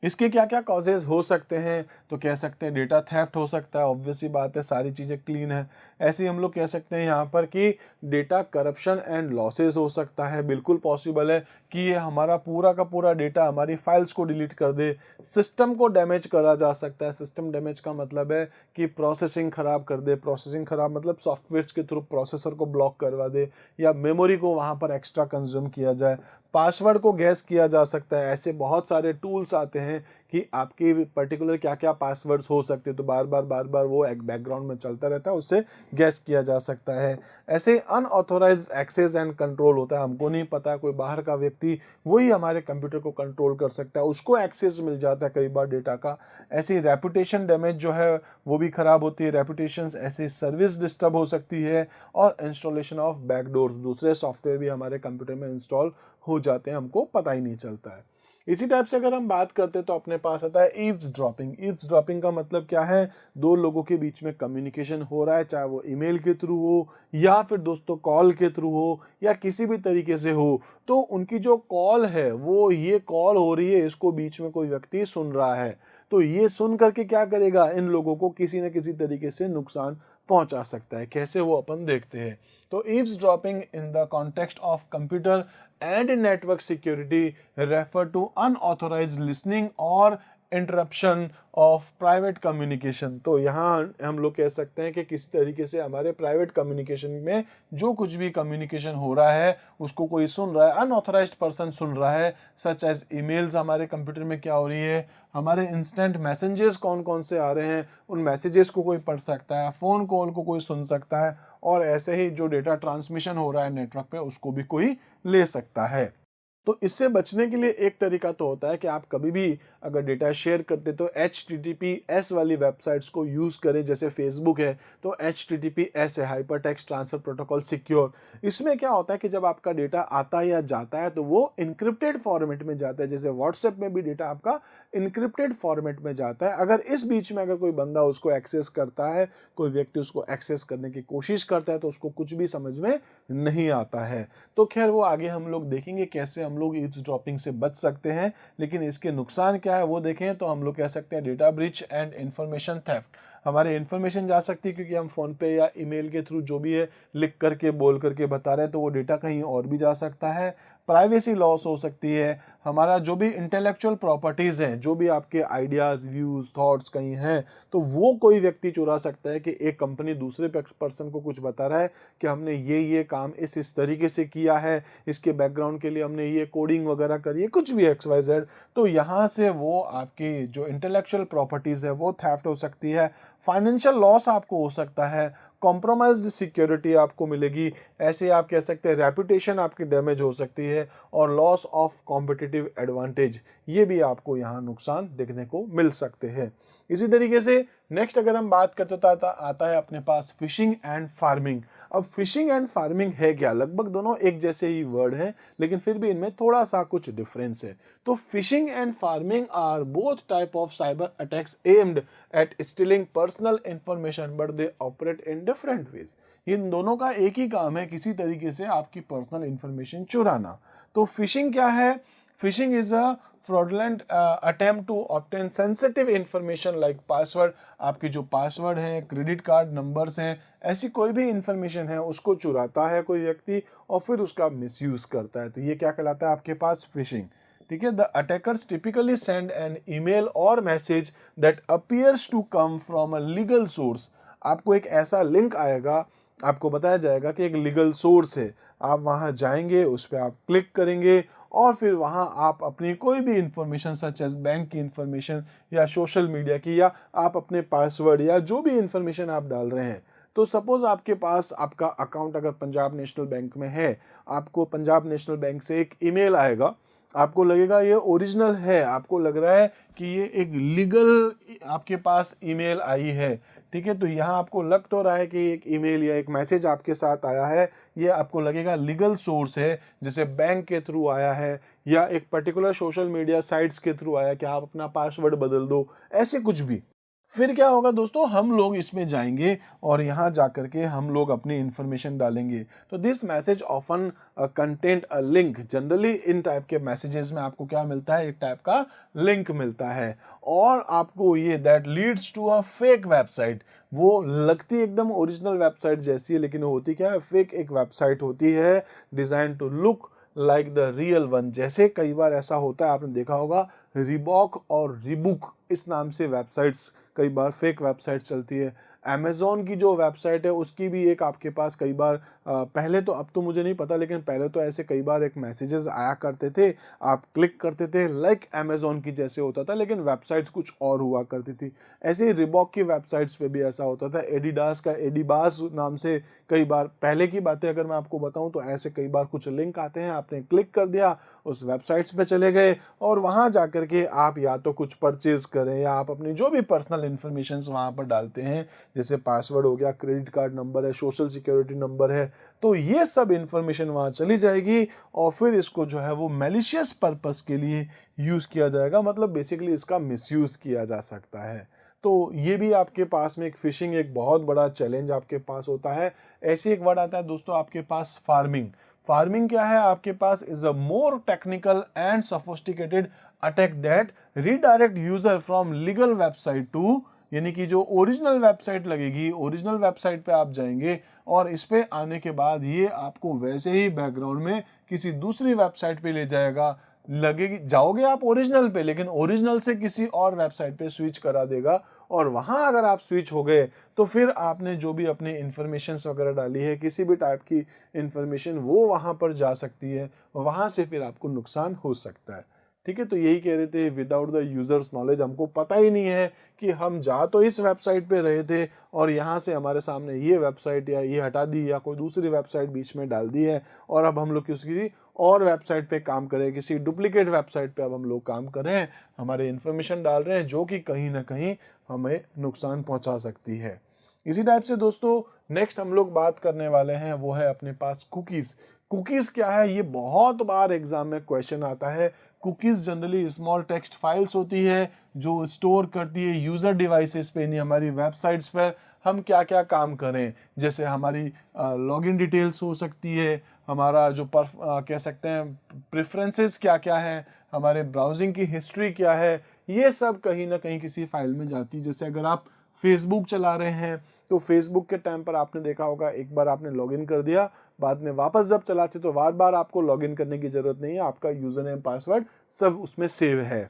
इसके क्या क्या कॉजेज़ हो सकते हैं? तो कह सकते हैं डेटा थेफ्ट हो सकता है, ऑब्वियस सी बात है, सारी चीज़ें क्लीन है। ऐसे ही हम लोग कह सकते हैं यहाँ पर कि डेटा करप्शन एंड लॉसेस हो सकता है। बिल्कुल पॉसिबल है कि ये हमारा पूरा का पूरा डेटा, हमारी फाइल्स को डिलीट कर दे। सिस्टम को डैमेज करा जा सकता है। सिस्टम डैमेज का मतलब है कि प्रोसेसिंग ख़राब कर दे। प्रोसेसिंग ख़राब मतलब सॉफ्टवेयर्स के थ्रू प्रोसेसर को ब्लॉक करवा दे, या मेमोरी को वहाँ पर एक्स्ट्रा कंज्यूम किया जाए। पासवर्ड को गैस किया जा सकता है। ऐसे बहुत सारे टूल्स आते हैं कि आपके पर्टिकुलर क्या-क्या पासवर्ड्स हो सकते हैं, तो बार-बार वो एक बैकग्राउंड में चलता रहता है, उससे गैस किया जा सकता है। ऐसे अनऑथोराइज्ड एक्सेस एंड कंट्रोल होता है, हमको नहीं पता, कोई बाहर का व्यक्ति वही हमारे कंप्यूटर को कंट्रोल कर सकता है, उसको एक्सेस मिल जाता है कई बार डेटा का। ऐसी रेपुटेशन डैमेज जो है वो भी खराब होती है, रेपुटेशन ऐसी सर्विस डिस्टर्ब हो सकती है, और इंस्टॉलेशन ऑफ बैकडोर्स, दूसरे सॉफ्टवेयर भी हमारे कंप्यूटर में इंस्टॉल हो जाते हैं, हमको पता ही नहीं चलता है। इसी टाइप से अगर हम बात करते हैं तो अपने पास आता है ईव्सड्रॉपिंग। ईव्सड्रॉपिंग का मतलब क्या है? दो लोगों के बीच में कम्युनिकेशन हो रहा है, चाहे वो ईमेल के थ्रू हो या फिर दोस्तों कॉल के थ्रू हो या किसी भी तरीके से हो, तो उनकी जो कॉल है वो ये कॉल हो रही है, इसको बीच में कोई व्यक्ति सुन रहा है, तो ये सुन करके क्या करेगा? इन लोगों को किसी न किसी तरीके से नुकसान पहुंचा सकता है। कैसे? वो अपन देखते हैं। तो eavesdropping in the context of computer and network security refer to unauthorized listening or interruption of private communication. तो यहाँ हम लोग कह सकते हैं कि किसी तरीके से हमारे प्राइवेट कम्युनिकेशन में जो कुछ भी कम्युनिकेशन हो रहा है उसको कोई सुन रहा है, अनऑथराइज्ड पर्सन सुन रहा है, सच एज ईमेल्स हमारे कंप्यूटर में क्या हो रही है, हमारे इंस्टेंट मैसेजेस कौन कौन से आ रहे हैं, उन मैसेजेस को कोई पढ़ सकता है, फ़ोन कॉल को कोई सुन सकता है, और ऐसे ही जो डेटा ट्रांसमिशन हो रहा है नेटवर्क पे उसको भी कोई ले सकता है। तो इससे बचने के लिए एक तरीका तो होता है कि आप कभी भी अगर डेटा शेयर करते तो HTTPS वाली वेबसाइट्स को यूज़ करें। जैसे फेसबुक है तो HTTPS है, hyper text transfer protocol secure. इसमें क्या होता है कि जब आपका डेटा आता है या जाता है तो वो इनक्रिप्टेड फॉर्मेट में जाता है। जैसे व्हाट्सएप में भी डेटा आपका इनक्रिप्टेड फॉर्मेट में जाता है। अगर इस बीच में अगर कोई बंदा उसको एक्सेस करता है, कोई व्यक्ति उसको एक्सेस करने की कोशिश करता है, तो उसको कुछ भी समझ में नहीं आता है। तो खैर वो आगे हम लोग देखेंगे कैसे हम लोग ईव्सड्रॉपिंग से बच सकते हैं, लेकिन इसके नुकसान क्या है वो देखें तो हम लोग कह सकते हैं data breach and information theft. हमारे इन्फॉर्मेशन जा सकती है क्योंकि हम फ़ोन पे या ईमेल के थ्रू जो भी है लिख करके बोल करके बता रहे हैं, तो वो डेटा कहीं और भी जा सकता है। प्राइवेसी लॉस हो सकती है। हमारा जो भी इंटेलेक्चुअल प्रॉपर्टीज़ हैं, जो भी आपके आइडियाज़, व्यूज़, थॉट्स कहीं हैं, तो वो कोई व्यक्ति चुरा सकता है कि एक कंपनी दूसरे पर्सन को कुछ बता रहा है कि हमने ये काम इस तरीके से किया है, इसके बैकग्राउंड के लिए हमने ये कोडिंग वगैरह करी है, कुछ भी XYZ। तो यहाँ से वो आपकी जो इंटेलेक्चुअल प्रॉपर्टीज़ है वो थेफ्ट हो सकती है। फाइनेंशियल लॉस आपको हो सकता है, कॉम्प्रोमाइज्ड सिक्योरिटी आपको मिलेगी, ऐसे आप कह सकते हैं रेपुटेशन आपकी डैमेज हो सकती है, और लॉस ऑफ कॉम्पिटिटिव एडवांटेज, ये भी आपको यहाँ नुकसान देखने को मिल सकते हैं। इसी तरीके से नेक्स्ट अगर हम बात करते तो आता है अपने पास फिशिंग एंड फार्मिंग। अब फिशिंग एंड फार्मिंग है क्या? लगभग दोनों एक जैसे ही वर्ड हैं, लेकिन फिर भी इनमें थोड़ा सा कुछ डिफरेंस है। तो phishing and pharming are both type of cyber attacks aimed at stealing personal information but they operate in different ways. इन दोनों का एक ही काम है, किसी तरीके से आपकी पर्सनल इंफॉर्मेशन चुराना। तो फिशिंग क्या है? Fishing is a fraudulent attempt to obtain sensitive information like password। आपकी जो पासवर्ड है, क्रेडिट कार्ड नंबर्स हैं, ऐसी कोई भी इंफॉर्मेशन है उसको चुराता है कोई व्यक्ति और फिर उसका मिसयूज करता है। तो ये क्या कहलाता है आपके पास? फिशिंग। ठीक है। The attackers typically send an email और message that appears to come from a legal source. आपको एक ऐसा लिंक आएगा, आपको बताया जाएगा कि एक लीगल सोर्स है, आप वहां जाएंगे, उस पर आप क्लिक करेंगे और फिर वहां आप अपनी कोई भी इंफॉर्मेशन सच एज बैंक की इंफॉर्मेशन या सोशल मीडिया की या आप अपने पासवर्ड या जो भी इंफॉर्मेशन आप डाल रहे हैं। तो सपोज आपके पास आपका अकाउंट अगर पंजाब नेशनल बैंक में है, आपको पंजाब नेशनल बैंक से एक ईमेल आएगा, आपको लगेगा ये ओरिजिनल है, आपको लग रहा है कि ये एक लीगल आपके पास ईमेल आई है। ठीक है। तो यहाँ आपको लग तो रहा है कि एक ईमेल या एक मैसेज आपके साथ आया है, ये आपको लगेगा लीगल सोर्स है, जैसे बैंक के थ्रू आया है या एक पर्टिकुलर सोशल मीडिया साइट्स के थ्रू आया कि आप अपना पासवर्ड बदल दो, ऐसे कुछ भी। फिर क्या होगा दोस्तों, हम लोग इसमें जाएंगे और यहाँ जाकर के हम लोग अपनी इंफॉर्मेशन डालेंगे। तो this message often content a link. Generally in type के मैसेजेस में आपको क्या मिलता है? एक टाइप का लिंक मिलता है और आपको ये that leads to a fake website. वो लगती एकदम ओरिजिनल वेबसाइट जैसी है, लेकिन होती क्या है? फेक एक वेबसाइट होती है, design to look like the real one. जैसे कई बार ऐसा होता है, आपने देखा होगा रिबॉक और रिबुक इस नाम से वेबसाइट्स कई बार फेक वेबसाइट चलती है। अमेज़ॉन की जो वेबसाइट है उसकी भी एक आपके पास कई बार पहले तो, अब तो मुझे नहीं पता, लेकिन पहले तो ऐसे कई बार एक मैसेजेस आया करते थे, आप क्लिक करते थे लाइक अमेज़ॉन की जैसे होता था, लेकिन वेबसाइट्स कुछ और हुआ करती थी। ऐसे ही रिबॉक की वेबसाइट्स पे भी ऐसा होता था। एडिडास का एडिबास नाम से कई बार, पहले की बातें अगर मैं आपको बताऊं तो ऐसे कई बार कुछ लिंक आते हैं, आपने क्लिक कर दिया, उस वेबसाइट्स पे चले गए और वहां जाकर के आप या तो कुछ परचेज करें या आप अपनी जो भी पर्सनल इंफॉर्मेशन वहां पर डालते हैं, जैसे पासवर्ड हो गया, क्रेडिट कार्ड नंबर है, सोशल सिक्योरिटी नंबर है, तो ये सब इंफॉर्मेशन वहां चली जाएगी और फिर इसको जो है वो मैलिशियस पर्पस के लिए यूज किया जाएगा। मतलब बेसिकली इसका मिसयूज किया जा सकता है। तो ये भी आपके पास में एक फिशिंग एक बहुत बड़ा चैलेंज आपके पास होता है। ऐसे एक वर्ड आता है दोस्तों आपके पास, फार्मिंग। फार्मिंग क्या है आपके पास? Is a more technical and sophisticated attack that redirect user from legal website to, यानी कि जो ओरिजिनल वेबसाइट लगेगी, ओरिजिनल वेबसाइट पे आप जाएंगे और इस पे आने के बाद ये आपको वैसे ही बैकग्राउंड में किसी दूसरी वेबसाइट पे ले जाएगा। लगेगी, जाओगे आप ओरिजिनल पे, लेकिन ओरिजिनल से किसी और वेबसाइट पे स्विच करा देगा और वहां अगर आप स्विच हो गए तो फिर आपने जो भी अपनी इंफॉर्मेशन वगैरह डाली है, किसी भी टाइप की इंफॉर्मेशन, वो वहां पर जा सकती है, वहां से फिर आपको नुकसान हो सकता है। ठीक है, तो यही कह रहे थे विदाउट द यूजर्स नॉलेज, हमको पता ही नहीं है कि हम जा तो इस वेबसाइट पे रहे थे और यहाँ से हमारे सामने ये वेबसाइट या ये हटा दी या कोई दूसरी वेबसाइट बीच में डाल दी है और अब हम लोग किसी और वेबसाइट पे काम करें, किसी डुप्लीकेट वेबसाइट पे अब हम लोग काम कर रहे हैं, हमारे इन्फॉर्मेशन डाल रहे हैं जो कि कहीं ना कहीं हमें नुकसान पहुंचा सकती है। इसी टाइप से दोस्तों नेक्स्ट हम लोग बात करने वाले हैं वो है अपने पास कुकीज़। कुकीज़ क्या है, ये बहुत बार एग्जाम में क्वेश्चन आता है। Cookies generally small text files होती है जो स्टोर करती है यूज़र डिवाइसेस पे, यानी हमारी वेबसाइट्स पर हम क्या क्या काम करें, जैसे हमारी लॉगिन डिटेल्स हो सकती है, हमारा जो कह सकते हैं प्रेफरेंसेस क्या क्या है, हमारे ब्राउजिंग की हिस्ट्री क्या है, ये सब कहीं ना कहीं किसी फाइल में जाती है। जैसे अगर आप फेसबुक चला रहे हैं तो फेसबुक के टाइम पर आपने देखा होगा एक बार आपने लॉगिन कर दिया, बाद में वापस जब चलाते तो बार बार आपको लॉगिन करने की जरूरत नहीं है, आपका यूजर नेम पासवर्ड सब उसमें सेव है।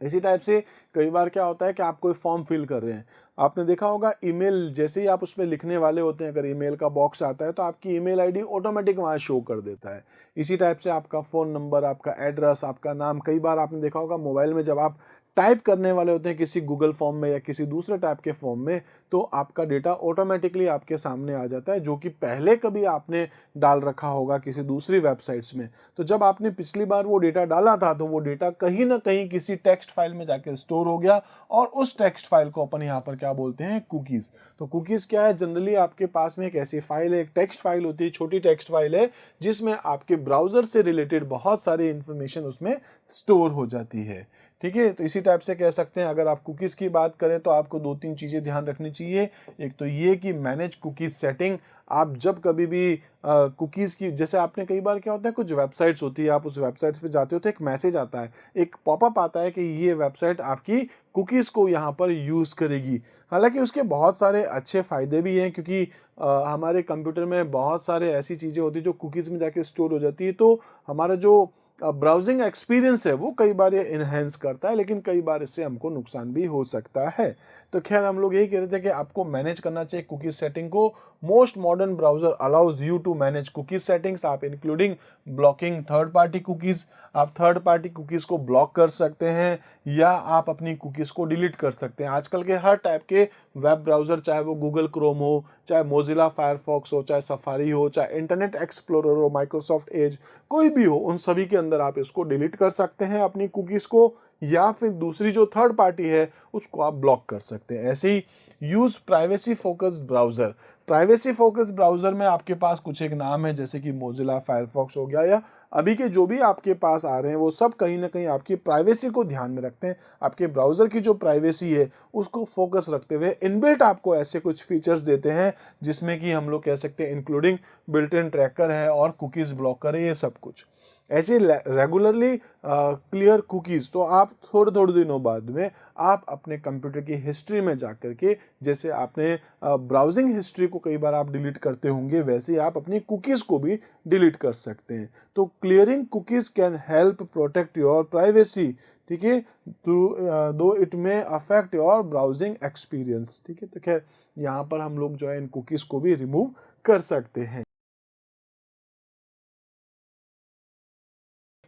इसी टाइप से कई बार क्या होता है कि आप कोई फॉर्म फिल कर रहे हैं, आपने देखा होगा ईमेल जैसे ही आप उसमें लिखने वाले होते हैं, अगर ईमेल का बॉक्स आता है तो आपकी ईमेल आईडी ऑटोमेटिक वहाँ शो कर देता है। इसी टाइप से आपका फ़ोन नंबर, आपका एड्रेस, आपका नाम, कई बार आपने देखा होगा मोबाइल में जब आप टाइप करने वाले होते हैं किसी गूगल फॉर्म में या किसी दूसरे टाइप के फॉर्म में, तो आपका डेटा ऑटोमेटिकली आपके सामने आ जाता है जो कि पहले कभी आपने डाल रखा होगा किसी दूसरी वेबसाइट्स में। तो जब आपने पिछली बार वो डेटा डाला था तो वो डेटा कहीं ना कहीं किसी टेक्स्ट फाइल में जाके स्टोर हो गया और उस टेक्स्ट फाइल को अपन यहाँ पर क्या बोलते हैं, कुकीज़। तो कुकीज़ क्या है, जनरली आपके पास में एक ऐसी फाइल है, एक टेक्स्ट फाइल होती है, छोटी टेक्स्ट फाइल है जिसमें आपके ब्राउज़र से रिलेटेड बहुत सारी इंफॉर्मेशन उसमें स्टोर हो जाती है। ठीक है, तो इसी टाइप से कह सकते हैं अगर आप कुकीज़ की बात करें तो आपको दो तीन चीज़ें ध्यान रखनी चाहिए। एक तो ये कि मैनेज कुकीज़ सेटिंग, आप जब कभी भी कुकीज़ की, जैसे आपने कई बार क्या होता है कुछ वेबसाइट्स होती है, आप उस वेबसाइट्स पे जाते हो तो एक मैसेज आता है, एक पॉपअप आता है कि ये वेबसाइट आपकी कुकीज़ को यहाँ पर यूज़ करेगी। हालांकि उसके बहुत सारे अच्छे फ़ायदे भी हैं क्योंकि हमारे कंप्यूटर में बहुत सारे ऐसी चीज़ें होती है जो कुकीज़ में जाके स्टोर हो जाती है, तो हमारा जो ब्राउजिंग एक्सपीरियंस है वो कई बार ये इन्हेंस करता है, लेकिन कई बार इससे हमको नुकसान भी हो सकता है। तो खैर हम लोग यही कह रहे थे कि आपको मैनेज करना चाहिए कुकीज सेटिंग को। Most modern browser allows you to manage cookies settings, आप including blocking third party cookies. आप थर्ड पार्टी कुकीज को ब्लॉक कर सकते हैं या आप अपनी कुकीज को डिलीट कर सकते हैं। आजकल के हर टाइप के वेब ब्राउजर, चाहे वो गूगल क्रोम हो, चाहे मोजिला फायरफॉक्स हो, चाहे सफारी हो, चाहे इंटरनेट एक्सप्लोरर हो, माइक्रोसॉफ्ट एज, कोई भी हो, उन सभी के अंदर आप इसको डिलीट कर सकते हैं अपनी कुकीज को, या फिर दूसरी जो थर्ड पार्टी है उसको आप ब्लॉक कर सकते हैं। ऐसे ही use privacy focused browser. Privacy focused browser में आपके पास कुछ एक नाम है जैसे कि मोजिला फायरफॉक्स हो गया, या अभी के जो भी आपके पास आ रहे हैं वो सब कहीं ना कहीं आपकी प्राइवेसी को ध्यान में रखते हैं, आपके ब्राउजर की जो प्राइवेसी है उसको फोकस रखते हुए इनबिल्ट आपको ऐसे कुछ फीचर्स देते हैं जिसमें कि हम लोग कह सकते हैं इंक्लूडिंग बिल्ट इन ट्रैकर है और कुकीज ब्लॉकर है, ये सब कुछ। ऐसे रेगुलरली क्लियर कुकीज़, तो आप थोड़े थोड़े दिनों बाद में आप अपने कंप्यूटर की हिस्ट्री में जाकर के, जैसे आपने ब्राउजिंग हिस्ट्री को कई बार आप डिलीट करते होंगे, वैसे ही आप अपनी कुकीज़ को भी डिलीट कर सकते हैं। तो clearing cookies can help protect your privacy, ठीक है, दो इट में अफेक्ट योर ब्राउजिंग एक्सपीरियंस। ठीक है, तो खैर यहाँ पर हम लोग जो है इन कुकीज़ को भी रिमूव कर सकते हैं।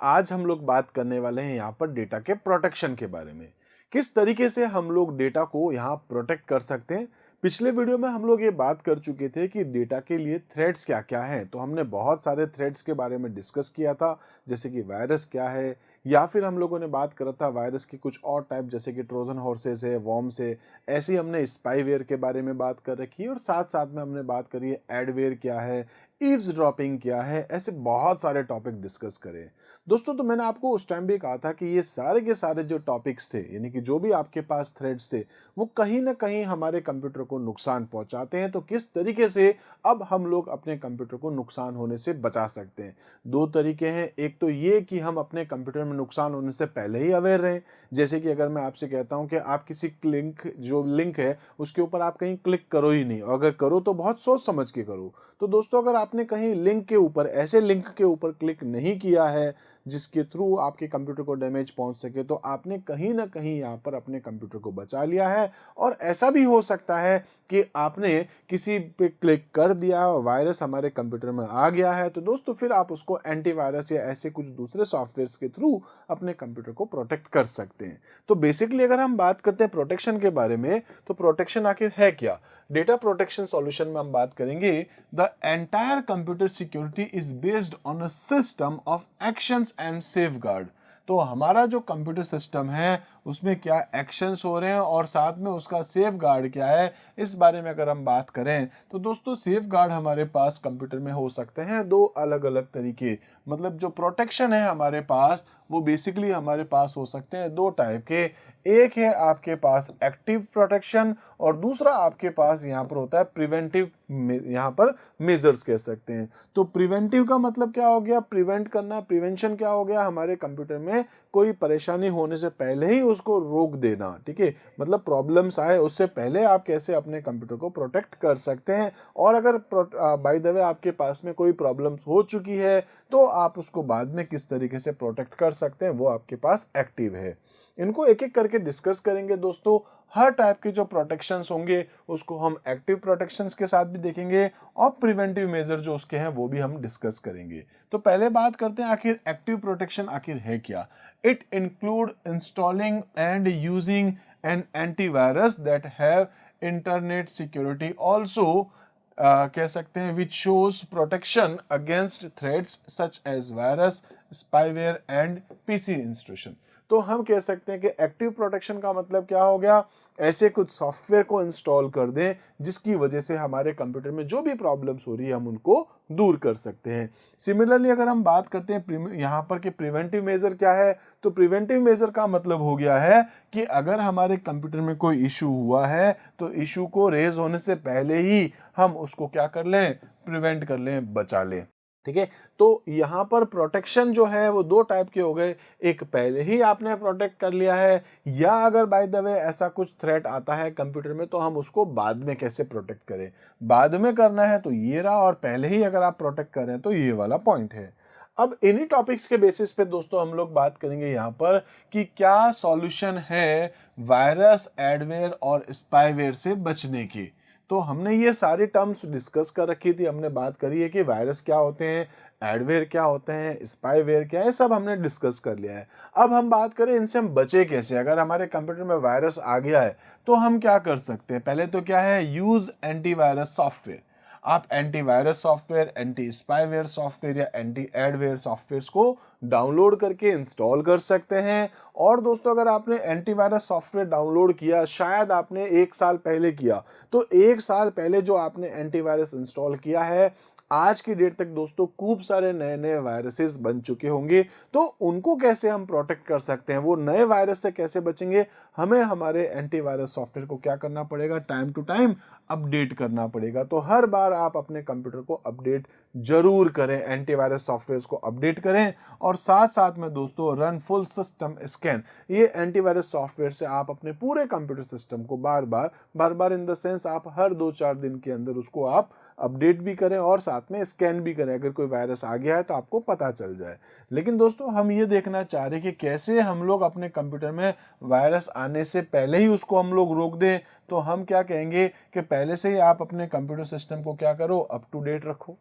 आज हम लोग बात करने वाले हैं यहाँ पर डेटा के प्रोटेक्शन के बारे में, किस तरीके से हम लोग डेटा को यहाँ प्रोटेक्ट कर सकते हैं। पिछले वीडियो में हम लोग ये बात कर चुके थे कि डेटा के लिए थ्रेड्स क्या क्या हैं, तो हमने बहुत सारे थ्रेड्स के बारे में डिस्कस किया था, जैसे कि वायरस क्या है, या फिर हम लोगों ने बात करा था वायरस की कुछ और टाइप जैसे कि ट्रोजन हॉर्सेस है, वॉर्म्स है, ऐसे ही हमने स्पाईवेयर के बारे में बात कर रखी है, और साथ साथ में हमने बात करी है एडवेयर क्या है, ईव्सड्रॉपिंग क्या है, ऐसे बहुत सारे टॉपिक डिस्कस करे। दोस्तों तो मैंने आपको उस टाइम भी कहा था कि ये सारे के सारे जो टॉपिक्स थे, यानी कि जो भी आपके पास थ्रेड्स थे, वो कहीं ना कहीं हमारे कंप्यूटर को नुकसान पहुंचाते हैं। तो किस तरीके से अब हम लोग अपने कंप्यूटर को नुकसान होने से बचा सकते हैं? दो तरीके हैं। एक तो ये कि हम अपने कंप्यूटर में नुकसान होने से पहले ही अवेयर रहें, जैसे कि अगर मैं आपसे कहता हूं कि आप किसी लिंक है उसके ऊपर आप कहीं क्लिक करो ही नहीं, और अगर करो तो बहुत सोच समझ के करो। तो दोस्तों अगर आपने कहीं लिंक के ऊपर, ऐसे लिंक के ऊपर क्लिक नहीं किया है जिसके थ्रू आपके कंप्यूटर को डैमेज पहुंच सके, तो आपने कहीं ना कहीं यहाँ पर अपने कंप्यूटर को बचा लिया है। और ऐसा भी हो सकता है कि आपने किसी पे क्लिक कर दिया और वायरस हमारे कंप्यूटर में आ गया है, तो दोस्तों फिर आप उसको एंटीवायरस या ऐसे कुछ दूसरे सॉफ्टवेयर्स के थ्रू अपने कंप्यूटर को प्रोटेक्ट कर सकते हैं। तो बेसिकली अगर हम बात करते हैं प्रोटेक्शन के बारे में, तो प्रोटेक्शन आखिर है क्या? डेटा प्रोटेक्शन सॉल्यूशन में हम बात करेंगे, the entire computer security is based on a system of actions and safeguard. तो हमारा जो कंप्यूटर सिस्टम है उसमें क्या एक्शंस हो रहे हैं और साथ में उसका सेफ गार्ड क्या है, इस बारे में अगर हम बात करें तो दोस्तों सेफ गार्ड हमारे पास कंप्यूटर में हो सकते हैं दो अलग अलग तरीके। मतलब जो प्रोटेक्शन है हमारे पास वो बेसिकली हमारे पास हो सकते हैं दो टाइप के। एक है आपके पास एक्टिव प्रोटेक्शन और दूसरा आपके पास यहाँ पर होता है प्रिवेंटिव, यहाँ पर मेजर्स कह सकते हैं। तो प्रिवेंटिव का मतलब क्या हो गया? प्रिवेंट करना। प्रिवेंशन क्या हो गया? हमारे कंप्यूटर में कोई परेशानी होने से पहले ही उसको रोक देना। ठीक है, मतलब प्रॉब्लम्स आए उससे पहले आप कैसे अपने कंप्यूटर को प्रोटेक्ट कर सकते हैं। और अगर बाय द वे आपके पास में कोई प्रॉब्लम्स हो चुकी है तो आप उसको बाद में किस तरीके से प्रोटेक्ट कर सकते हैं, वो आपके पास एक्टिव है। इनको एक एक करके डिस्कस करेंगे दोस्तों। हर टाइप के जो प्रोटेक्शंस होंगे उसको हम एक्टिव प्रोटेक्शंस के साथ भी देखेंगे और प्रिवेंटिव मेजर जो उसके हैं वो भी हम डिस्कस करेंगे। तो पहले बात करते हैं आखिर एक्टिव प्रोटेक्शन आखिर है क्या। It include installing and using an antivirus that have internet security also, कह सकते हैं which shows protection against threats such as virus, spyware and PC installation. तो हम कह सकते हैं कि एक्टिव प्रोटेक्शन का मतलब क्या हो गया? ऐसे कुछ सॉफ्टवेयर को इंस्टॉल कर दें जिसकी वजह से हमारे कंप्यूटर में जो भी प्रॉब्लम्स हो रही है हम उनको दूर कर सकते हैं। सिमिलरली अगर हम बात करते हैं यहाँ पर कि प्रिवेंटिव मेजर क्या है, तो प्रिवेंटिव मेजर का मतलब हो गया है कि अगर हमारे कंप्यूटर में कोई इशू हुआ है तो इशू को रेज होने से पहले ही हम उसको क्या कर लें? प्रिवेंट कर लें, बचा लें। ठीक है, तो यहाँ पर प्रोटेक्शन जो है वो दो टाइप के हो गए। एक पहले ही आपने प्रोटेक्ट कर लिया है, या अगर बाय द वे ऐसा कुछ थ्रेट आता है कंप्यूटर में तो हम उसको बाद में कैसे प्रोटेक्ट करें। बाद में करना है तो ये रहा, और पहले ही अगर आप प्रोटेक्ट कर रहे हैं तो ये वाला पॉइंट है। अब इन्हीं टॉपिक्स के बेसिस पे दोस्तों हम लोग बात करेंगे यहाँ पर कि क्या सॉल्यूशन है वायरस, एडवेयर और स्पाईवेयर से बचने की। तो हमने ये सारी टर्म्स डिस्कस कर रखी थी। हमने बात करी है कि वायरस क्या होते हैं, एडवेयर क्या होते हैं, स्पाईवेयर क्या है, सब हमने डिस्कस कर लिया है। अब हम बात करें इनसे हम बचे कैसे। अगर हमारे कंप्यूटर में वायरस आ गया है तो हम क्या कर सकते हैं? पहले तो क्या है, यूज एंटीवायरस सॉफ्टवेयर। आप antivirus software, anti spyware software या एंटी एडवेयर सॉफ्टवेयर को डाउनलोड करके इंस्टॉल कर सकते हैं। और दोस्तों अगर आपने एंटीवायरस सॉफ्टवेयर डाउनलोड किया, शायद आपने 1 साल पहले किया, तो 1 साल पहले जो आपने एंटीवायरस इंस्टॉल किया है आज की डेट तक दोस्तों खूब सारे नए नए वायरसेस बन चुके होंगे। तो उनको कैसे हम प्रोटेक्ट कर सकते हैं, वो नए वायरस से कैसे बचेंगे? हमें हमारे एंटीवायरस सॉफ्टवेयर को क्या करना पड़ेगा? टाइम टू टाइम अपडेट करना पड़ेगा। तो हर बार आप अपने कंप्यूटर को अपडेट जरूर करें, एंटीवायरस सॉफ्टवेयर को अपडेट करें। और साथ साथ में दोस्तों रन फुल सिस्टम स्कैन, ये एंटीवायरस सॉफ्टवेयर से आप अपने पूरे कंप्यूटर सिस्टम को बार बार इन द सेंस आप हर 2-4 दिन के अंदर उसको आप अपडेट भी करें और साथ में स्कैन भी करें। अगर कोई वायरस आ गया है तो आपको पता चल जाए। लेकिन दोस्तों हम ये देखना चाह रहे हैं कि कैसे हम लोग अपने कंप्यूटर में वायरस आने से पहले ही उसको हम लोग रोक दें। तो हम क्या कहेंगे कि पहले से ही आप अपने कंप्यूटर सिस्टम को क्या करो, अप टू डेट रखो।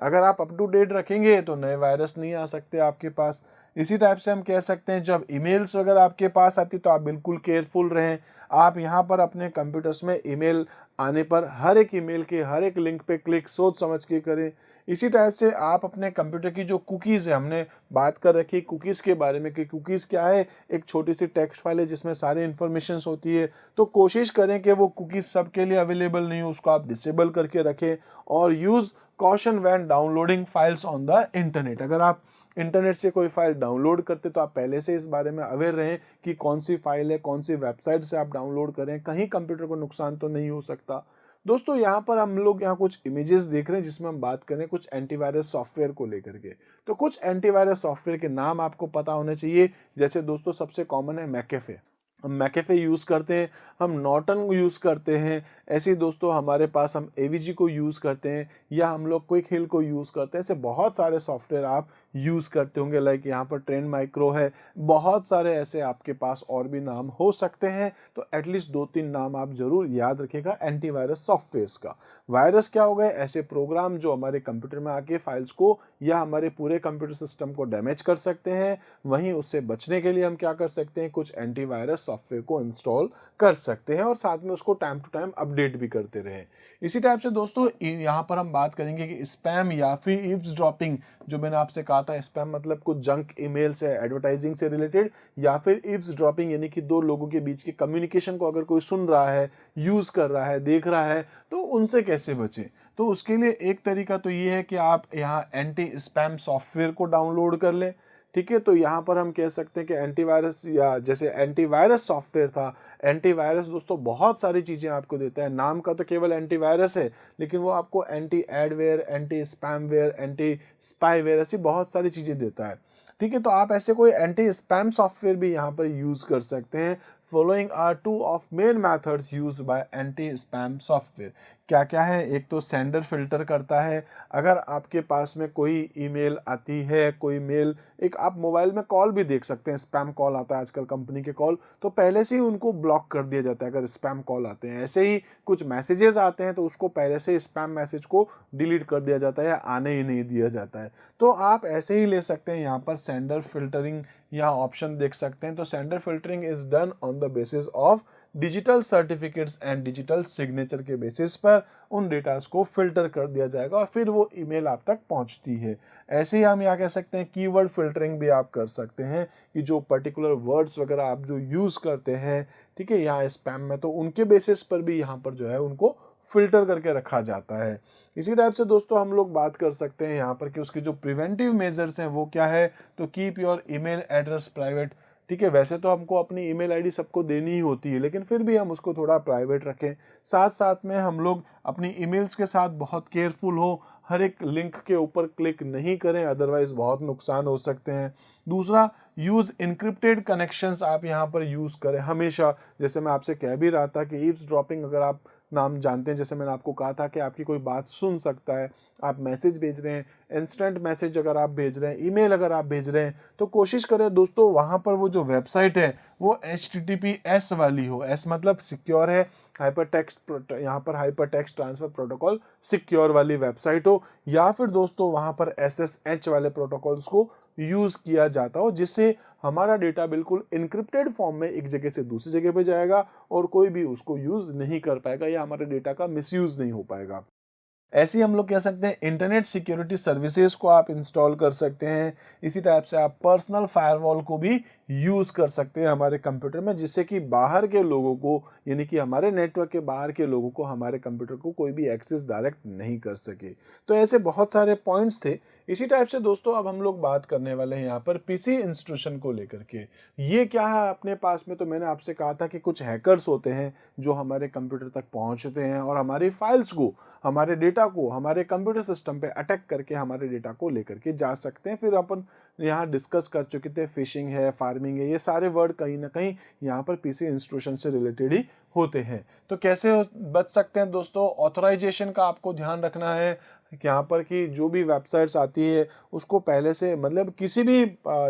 अगर आप अप टू डेट रखेंगे तो नए वायरस नहीं आ सकते आपके पास। इसी टाइप से हम कह सकते हैं जब ईमेल्स वगैरह आपके पास आती तो आप बिल्कुल केयरफुल रहें। आप यहाँ पर अपने कंप्यूटर्स में ईमेल आने पर हर एक ईमेल के हर एक लिंक पे क्लिक सोच समझ के करें। इसी टाइप से आप अपने कंप्यूटर की जो कुकीज़ है, हमने बात कर रखी कुकीज़ के बारे में कि कुकीज़ क्या है, एक छोटी सी टेक्स्ट फाइल है जिसमें सारी इन्फॉर्मेशन होती है। तो कोशिश करें कि वो कुकीज़ सबके लिए अवेलेबल नहीं हो, उसको आप डिसेबल करके रखें। और use caution when downloading files on the internet. अगर आप इंटरनेट से कोई फाइल डाउनलोड करते तो आप पहले से इस बारे में अवेयर रहें कि कौन सी फाइल है, कौन सी वेबसाइट से आप डाउनलोड करें, कहीं कंप्यूटर को नुकसान तो नहीं हो सकता। दोस्तों यहाँ पर हम लोग यहाँ कुछ इमेजेस देख रहे हैं जिसमें हम बात करें कुछ एंटीवायरस सॉफ्टवेयर को लेकर के। तो कुछ एंटीवायरस सॉफ्टवेयर के नाम आपको पता होने चाहिए। जैसे दोस्तों सबसे कॉमन है मैकेफे। हम मैकेफे यूज़ करते हैं, हम नॉर्टन यूज़ करते हैं, ऐसे ही दोस्तों हमारे पास हम एवीजी को यूज़ करते हैं या हम लोग क्विक हिल को यूज़ करते हैं। ऐसे बहुत सारे सॉफ्टवेयर आप यूज़ करते होंगे, लाइक यहाँ पर ट्रेंड माइक्रो है, बहुत सारे ऐसे आपके पास और भी नाम हो सकते हैं। तो एटलीस्ट 2-3 नाम आप ज़रूर याद रखिएगा एंटीवायरस सॉफ्टवेयर्स का। वायरस क्या हो गए? ऐसे प्रोग्राम जो हमारे कंप्यूटर में आके फाइल्स को या हमारे पूरे कंप्यूटर सिस्टम को डैमेज कर सकते हैं। वहीं उससे बचने के लिए हम क्या कर सकते हैं, कुछ एंटीवायरस सॉफ्टवेयर को इंस्टॉल कर सकते हैं और साथ में उसको टाइम टू टाइम अपडेट भी करते रहें। इसी टाइप से दोस्तों यहाँ पर हम बात करेंगे कि स्पैम या फिर ईव्सड्रॉपिंग, जो मैंने आपसे कहा था स्पैम मतलब कुछ जंक ईमेल से, एडवर्टाइजिंग से रिलेटेड, या फिर ईव्सड्रॉपिंग यानी कि दो लोगों के बीच के कम्युनिकेशन को अगर कोई सुन रहा है, यूज कर रहा है, देख रहा है, तो उनसे कैसे बचें। तो उसके लिए एक तरीका तो ये है कि आप यहाँ एंटी स्पैम सॉफ्टवेयर को डाउनलोड कर लें। ठीक है, तो यहाँ पर हम कह सकते हैं कि एंटीवायरस, या जैसे एंटीवायरस सॉफ्टवेयर था, एंटीवायरस दोस्तों बहुत सारी चीज़ें आपको देता है। नाम का तो केवल एंटीवायरस है, लेकिन वो आपको anti adware, anti spamware, anti spyware, ऐसी बहुत सारी चीज़ें देता है। ठीक है, तो आप ऐसे कोई एंटी स्पैम सॉफ्टवेयर भी यहाँ पर यूज़ कर सकते हैं। Following are two of main methods use by anti spam software. क्या क्या है? एक तो सेंडर फिल्टर करता है। अगर आपके पास में कोई ईमेल आती है, कोई मेल, एक आप मोबाइल में कॉल भी देख सकते हैं, स्पैम कॉल आता है आजकल कंपनी के कॉल, तो पहले से ही उनको ब्लॉक कर दिया जाता है अगर स्पैम कॉल आते हैं। ऐसे ही कुछ मैसेजेस आते हैं तो उसको पहले से स्पैम मैसेज को डिलीट कर दिया जाता है या आने ही नहीं दिया जाता है। तो आप ऐसे ही ले सकते हैं, यहाँ पर सेंडर फिल्टरिंग यहाँ ऑप्शन देख सकते हैं। तो sender filtering is done on the basis of digital certificates and digital signature के बेसिस पर उन डेटास को फिल्टर कर दिया जाएगा और फिर वो ईमेल आप तक पहुंचती है। ऐसे ही हम यहाँ कह सकते हैं कीवर्ड फिल्टरिंग भी आप कर सकते हैं कि जो पर्टिकुलर वर्ड्स वगैरह आप जो यूज़ करते हैं, ठीक है, यहाँ स्पैम में, तो उनके बेसिस पर भी यहाँ पर जो है उनको फिल्टर करके रखा जाता है। इसी टाइप से दोस्तों हम लोग बात कर सकते हैं यहाँ पर कि उसके जो प्रिवेंटिव मेजर्स हैं वो क्या है। तो keep your email address private. ठीक है, वैसे तो हमको अपनी ईमेल आईडी सबको देनी ही होती है, लेकिन फिर भी हम उसको थोड़ा प्राइवेट रखें। साथ साथ में हम लोग अपनी ईमेल्स के साथ बहुत केयरफुल हो, हर एक लिंक के ऊपर क्लिक नहीं करें, अदरवाइज बहुत नुकसान हो सकते हैं। दूसरा, यूज़ इनक्रिप्टेड कनेक्शंस आप यहाँ पर यूज़ करें हमेशा। जैसे मैं आपसे कह भी रहा था कि ईव्सड्रॉपिंग अगर आप नाम जानते हैं, जैसे मैंने आपको कहा था कि आपकी कोई बात सुन सकता है, आप मैसेज भेज रहे हैं, इंस्टेंट मैसेज अगर आप भेज रहे हैं, ईमेल अगर आप भेज रहे हैं, तो कोशिश करें दोस्तों वहाँ पर वो जो वेबसाइट है वो HTTPS वाली हो। एस मतलब सिक्योर है, हाइपर टेक्स्ट, यहाँ पर hyper text transfer protocol secure वाली वेबसाइट हो, या फिर दोस्तों वहाँ पर SSH वाले प्रोटोकॉल्स को यूज़ किया जाता हो, जिससे हमारा डेटा बिल्कुल इनक्रिप्टेड फॉर्म में एक जगह से दूसरी जगह पे जाएगा और कोई भी उसको यूज़ नहीं कर पाएगा या हमारे डेटा का मिसयूज़ नहीं हो पाएगा। ऐसे ही हम लोग कह सकते हैं इंटरनेट सिक्योरिटी सर्विसेज को आप इंस्टॉल कर सकते हैं। इसी टाइप से आप पर्सनल फायरवॉल को भी यूज़ कर सकते हैं हमारे कंप्यूटर में, जिससे कि बाहर के लोगों को, यानी कि हमारे नेटवर्क के बाहर के लोगों को हमारे कंप्यूटर को कोई भी एक्सेस डायरेक्ट नहीं कर सके। तो ऐसे बहुत सारे पॉइंट्स थे। इसी टाइप से दोस्तों अब हम लोग बात करने वाले हैं यहाँ पर पीसी इंस्टीट्यूशन को लेकर के। ये क्या है अपने पास में? तो मैंने आपसे कहा था कि कुछ हैकर्स होते हैं जो हमारे कंप्यूटर तक पहुँचते हैं और हमारी फाइल्स को, हमारे डेटा को हमारे कंप्यूटर सिस्टम पे अटैक करके हमारे डेटा को लेकर के जा सकते हैं। फिर अपन यहाँ डिस्कस कर चुके थे, फिशिंग है, फार्मिंग है, ये सारे वर्ड कहीं ना कहीं यहाँ पर पीसी इंस्टीट्यूशन से रिलेटेड ही होते हैं। तो कैसे बच सकते हैं दोस्तों? ऑथराइजेशन का आपको ध्यान रखना है कि यहाँ पर कि जो भी वेबसाइट्स आती है उसको पहले से, मतलब किसी भी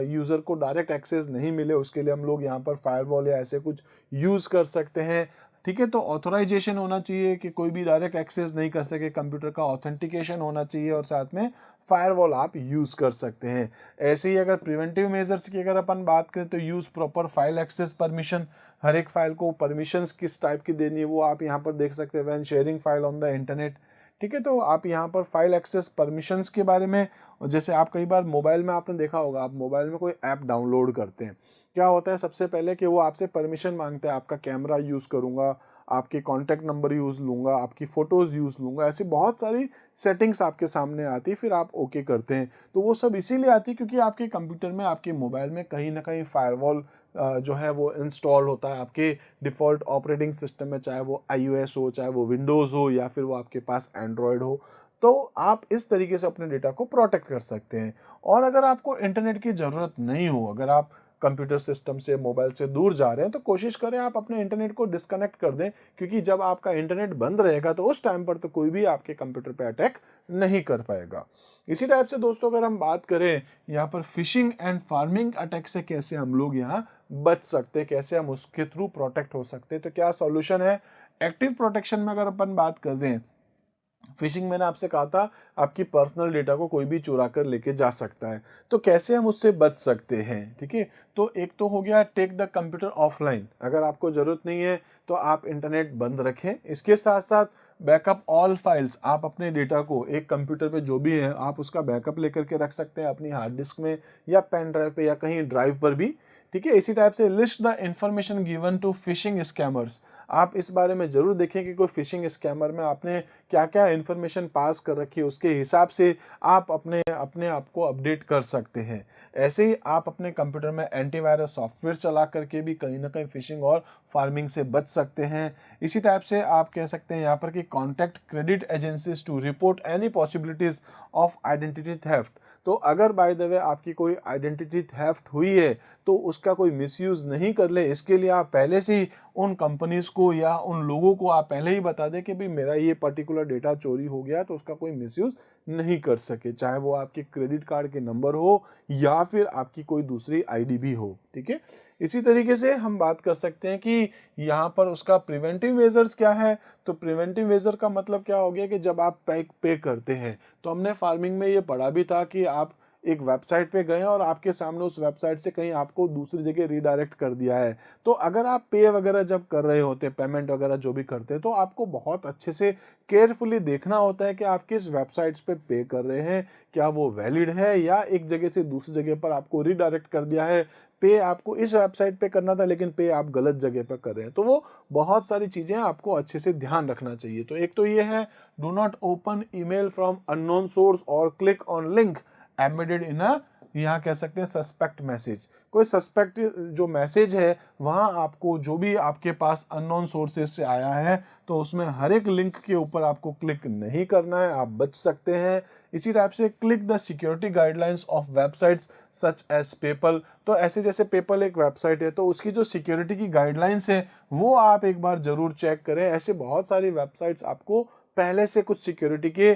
यूज़र को डायरेक्ट एक्सेस नहीं मिले, उसके लिए हम लोग यहाँ पर फायरवॉल या ऐसे कुछ यूज़ कर सकते हैं। ठीक है, तो ऑथराइजेशन होना चाहिए कि कोई भी डायरेक्ट एक्सेस नहीं कर सके कंप्यूटर का, ऑथेंटिकेशन होना चाहिए और साथ में फायरवॉल आप यूज़ कर सकते हैं। ऐसे ही अगर प्रिवेंटिव मेजर्स की अगर अपन बात करें तो use proper file access permission. हर एक फाइल को परमिशंस किस टाइप की देनी है वो आप यहाँ पर देख सकते हैं, when sharing file on the internet. ठीक है, तो आप यहाँ पर फाइल एक्सेस परमिशंस के बारे में, जैसे आप कई बार मोबाइल में आपने देखा होगा, आप मोबाइल में कोई ऐप डाउनलोड करते हैं, क्या होता है सबसे पहले कि वो आपसे परमिशन मांगता है, आपका कैमरा यूज़ करूँगा, आपके कॉन्टैक्ट नंबर यूज़ लूँगा, आपकी फ़ोटोज़ यूज़ लूँगा, ऐसी बहुत सारी सेटिंग्स आपके सामने आती है, फिर आप ओके करते हैं। तो वो सब इसीलिए आती है क्योंकि आपके कंप्यूटर में, आपके मोबाइल में कहीं ना कहीं फायरवॉल जो है वो इंस्टॉल होता है आपके डिफ़ॉल्ट ऑपरेटिंग सिस्टम में, चाहे वो iOS हो, चाहे वो विंडोज़ हो, या फिर वो आपके पास एंड्रॉयड हो। तो आप इस तरीके से अपने डेटा को प्रोटेक्ट कर सकते हैं। और अगर आपको इंटरनेट की ज़रूरत नहीं हो, अगर आप कंप्यूटर सिस्टम से, मोबाइल से दूर जा रहे हैं, तो कोशिश करें आप अपने इंटरनेट को डिस्कनेक्ट कर दें, क्योंकि जब आपका इंटरनेट बंद रहेगा तो उस टाइम पर तो कोई भी आपके कंप्यूटर पे अटैक नहीं कर पाएगा। इसी टाइप से दोस्तों अगर हम बात करें यहाँ पर फिशिंग एंड फार्मिंग अटैक से कैसे हम लोग यहाँ बच सकते हैं, कैसे हम उसके थ्रू प्रोटेक्ट हो सकते हैं, तो क्या सॉल्यूशन है। एक्टिव प्रोटेक्शन में अगर अपन बात कर रहे हैं, फिशिंग मैंने आपसे कहा था आपकी पर्सनल डेटा को कोई भी चुरा कर लेके जा सकता है, तो कैसे हम उससे बच सकते हैं, ठीक है। तो एक तो हो गया टेक द कंप्यूटर ऑफलाइन, अगर आपको ज़रूरत नहीं है तो आप इंटरनेट बंद रखें। इसके साथ साथ बैकअप ऑल फाइल्स, आप अपने डेटा को एक कंप्यूटर पे जो भी है आप उसका बैकअप लेकर के रख सकते हैं अपनी हार्ड डिस्क में या पेन ड्राइव पे या कहीं ड्राइव पर भी, ठीक है। इसी टाइप से list the information given to phishing scammers, आप इस बारे में जरूर देखें कि कोई फिशिंग स्कैमर में आपने क्या क्या इंफॉर्मेशन पास कर रखी है, उसके हिसाब से आप अपने अपने आप को अपडेट कर सकते हैं। ऐसे ही आप अपने कंप्यूटर में एंटीवायरस सॉफ्टवेयर चला करके भी कहीं ना कहीं फिशिंग और फार्मिंग से बच सकते हैं। इसी टाइप से आप कह सकते हैं यहाँ पर कि contact credit agencies to report any possibilities of identity theft, तो अगर बाय द वे आपकी कोई आइडेंटिटी थेफ्ट हुई है तो उसका कोई मिसयूज नहीं कर ले, इसके लिए आप पहले से ही उन कंपनीज को या उन लोगों को आप पहले ही बता दें कि भाई मेरा ये पर्टिकुलर डेटा चोरी हो गया, तो उसका कोई मिसयूज नहीं कर सके, चाहे वो आपके क्रेडिट कार्ड के नंबर हो या फिर आपकी कोई दूसरी आईडी भी हो, ठीक है। इसी तरीके से हम बात कर सकते हैं कि यहाँ पर उसका प्रिवेंटिव मेजर्स क्या है। तो प्रिवेंटिव मेजर का मतलब क्या हो गया कि जब आप पे करते हैं, तो हमने फार्मिंग में ये पढ़ा भी था कि आप एक वेबसाइट पे गए और आपके सामने उस वेबसाइट से कहीं आपको दूसरी जगह रीडायरेक्ट कर दिया है, तो अगर आप पे वगैरह जब कर रहे होते हैं, पेमेंट वगैरह जो भी करते हैं, तो आपको बहुत अच्छे से केयरफुली देखना होता है कि आप किस वेबसाइट्स पे कर रहे हैं, क्या वो वैलिड है या एक जगह से दूसरी जगह पर आपको रीडायरेक्ट कर दिया है, पे आपको इस वेबसाइट पे करना था लेकिन पे आप गलत जगह पर कर रहे हैं। तो वो बहुत सारी चीज़ें आपको अच्छे से ध्यान रखना चाहिए। तो एक तो ये है, do not open email from unknown source और click on link embedded in a, यहाँ कह सकते हैं सस्पेक्ट मैसेज, कोई सस्पेक्ट जो मैसेज है वहाँ आपको जो भी आपके पास अननोन सोर्सेज से आया है तो उसमें हर एक लिंक के ऊपर आपको क्लिक नहीं करना है, आप बच सकते हैं। इसी टाइप से click the security guidelines of websites such as PayPal, तो ऐसे जैसे पेपल एक वेबसाइट है तो उसकी जो सिक्योरिटी की गाइडलाइंस है वो आप एक बार जरूर चेक करें। ऐसे बहुत सारी वेबसाइट्स आपको पहले से कुछ सिक्योरिटी के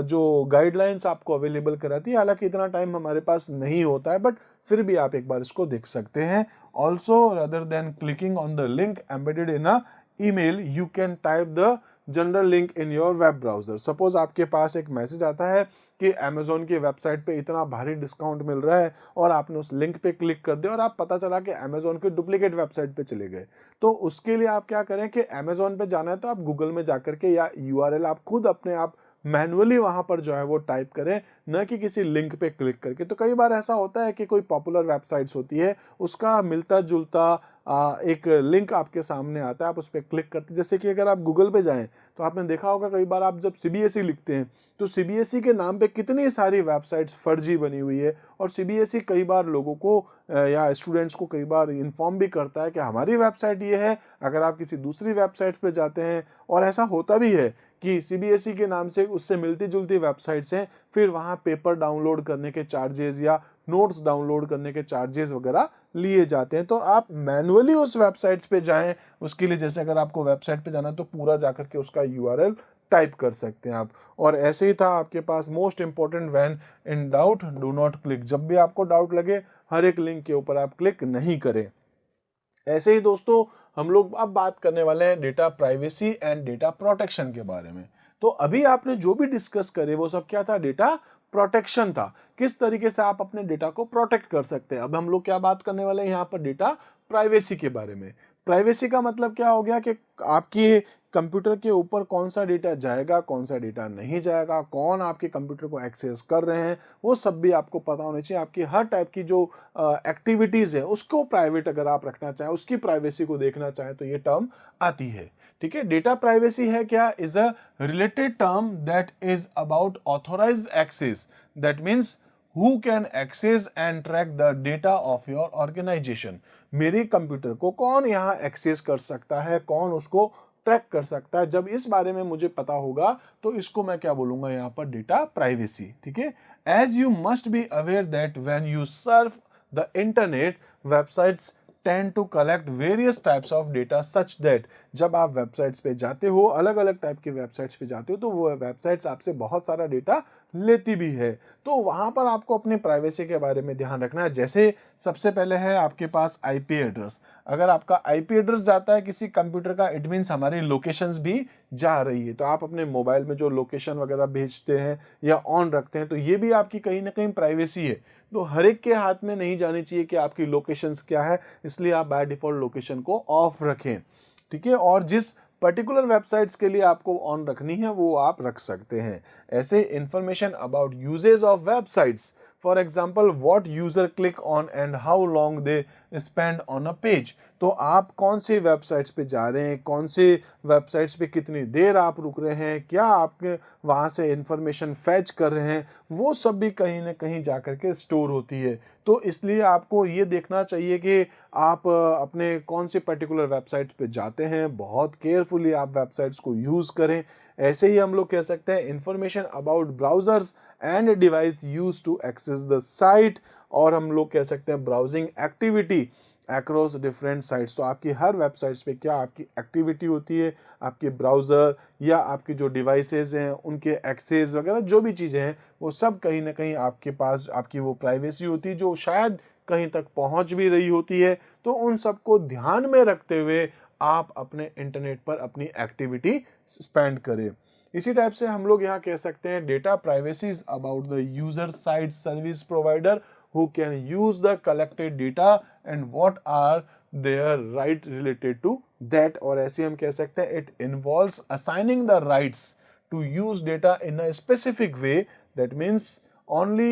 जो गाइडलाइंस आपको अवेलेबल कराती है, हालांकि इतना टाइम हमारे पास नहीं होता है, बट फिर भी आप एक बार इसको देख सकते हैं। Also rather than clicking on the link embedded in a email, you can type the general link in your web browser. Suppose आपके पास एक मैसेज आता है कि अमेजोन की वेबसाइट पे इतना भारी डिस्काउंट मिल रहा है और आपने उस लिंक पे क्लिक कर दिया और आप पता चला कि अमेजोन की डुप्लीकेट वेबसाइट पे चले गए, तो उसके लिए आप क्या करें कि अमेजोन पे जाना है तो आप गूगल में जाकर के या यूआरएल आप खुद अपने आप मैनुअली वहां पर जो है वो टाइप करें, न कि किसी लिंक पे क्लिक करके। तो कई बार ऐसा होता है कि कोई पॉपुलर वेबसाइट्स होती है उसका मिलता जुलता एक लिंक आपके सामने आता है, आप उस पर क्लिक करते हैं। जैसे कि अगर आप गूगल पे जाएं तो आपने देखा होगा कई बार आप जब सीबीएसई लिखते हैं तो सीबीएसई के नाम पे कितनी सारी वेबसाइट्स फर्जी बनी हुई है, और सीबीएसई कई बार लोगों को या स्टूडेंट्स को कई बार इन्फॉर्म भी करता है कि हमारी वेबसाइट ये है, अगर आप किसी दूसरी वेबसाइट पे जाते हैं, और ऐसा होता भी है कि सीबीएसई के नाम से उससे मिलती जुलती वेबसाइट्स हैं, फिर वहाँ पेपर डाउनलोड करने के चार्जेस या नोट्स डाउनलोड करने के चार्जेस वगैरह लिए जाते हैं। तो आप मैनुअली उस वेबसाइट्स पे जाएं, उसके लिए जैसे अगर आपको वेबसाइट पे जाना है तो पूरा जाकर के उसका यूआरएल टाइप कर सकते हैं आप। और ऐसे ही था आपके पास most important, when in doubt do not click, जब भी आपको डाउट लगे हर एक लिंक के ऊपर आप क्लिक नहीं करें। ऐसे ही दोस्तों हम लोग अब बात करने वाले हैं data privacy and data protection के बारे में। तो अभी आपने जो भी डिस्कस करे वो सब क्या था, डेटा प्रोटेक्शन था, किस तरीके से आप अपने डेटा को प्रोटेक्ट कर सकते हैं। अब हम लोग क्या बात करने वाले हैं यहाँ पर, डेटा प्राइवेसी के बारे में। प्राइवेसी का मतलब क्या हो गया कि आपकी कंप्यूटर के ऊपर कौन सा डेटा जाएगा, कौन सा डेटा नहीं जाएगा, कौन आपके कंप्यूटर को एक्सेस कर रहे हैं, वो सब भी आपको पता होना चाहिए। आपकी हर टाइप की जो एक्टिविटीज़ है उसको प्राइवेट अगर आप रखना चाहें, उसकी प्राइवेसी को देखना चाहें तो ये टर्म आती है, ठीक है। डेटा प्राइवेसी है क्या, is a related term that is about authorized access, that means who can access and track the data of your organization। मेरे कंप्यूटर को कौन यहाँ एक्सेस कर सकता है, कौन उसको ट्रैक कर सकता है, जब इस बारे में मुझे पता होगा तो इसको मैं क्या बोलूंगा यहाँ पर, डेटा प्राइवेसी, ठीक है। As you must be aware that when you surf the internet, websites tend to collect various types of data such that जब आप वेबसाइट्स पे जाते हो, अलग अलग टाइप की वेबसाइट्स पे जाते हो, तो वो वेबसाइट्स आपसे बहुत सारा डेटा लेती भी है। तो वहाँ पर आपको अपनी प्राइवेसी के बारे में ध्यान रखना है। जैसे सबसे पहले है आपके पास आईपी एड्रेस। अगर आपका आईपी एड्रेस जाता है किसी कंप्यूटर का, इट मीन्स हमारी लोकेशंस भी जा रही है। तो आप अपने मोबाइल में जो लोकेशन वगैरह भेजते हैं या ऑन रखते हैं, तो ये भी आपकी कहीं ना कहीं प्राइवेसी है। तो हर एक के हाथ में नहीं जानी चाहिए कि आपकी लोकेशंस क्या है, इसलिए आप बाय डिफॉल्ट लोकेशन को ऑफ रखें, ठीक है। और जिस पर्टिकुलर वेबसाइट्स के लिए आपको ऑन रखनी है वो आप रख सकते हैं। ऐसे information about usage of websites, for example what user click on and how long they spend on a page. तो आप कौन से वेबसाइट्स पे जा रहे हैं, कौन से वेबसाइट्स पे कितनी देर आप रुक रहे हैं, क्या आपके वहाँ से इंफॉर्मेशन फैच कर रहे हैं, वो सब भी कहीं ना कहीं जा कर के स्टोर होती है। तो इसलिए आपको ये देखना चाहिए कि आप अपने कौन से पर्टिकुलर वेबसाइट्स पे जाते हैं, बहुत केयरफुली आप वेबसाइट्स को यूज़ करें। ऐसे ही हम लोग कह सकते हैं information about browsers and device use to access the site, और हम लोग कह सकते हैं browsing activity across different sites. तो आपकी हर वेबसाइट्स पे क्या आपकी एक्टिविटी होती है, आपके ब्राउज़र या आपके जो डिवाइसेस हैं उनके एक्सेस वगैरह जो भी चीज़ें हैं, वो सब कहीं ना कहीं आपके पास आपकी वो प्राइवेसी होती है जो शायद कहीं तक पहुंच भी रही होती है। तो उन सबको ध्यान में रखते हुए आप अपने इंटरनेट पर अपनी एक्टिविटी स्पेंड करें। इसी टाइप से हम लोग यहाँ कह सकते हैं data privacy is about the user side service provider who can use the collected data and what are their right related to that। और ऐसे हम कह सकते हैं it involves assigning the rights to use data in a specific way, that means only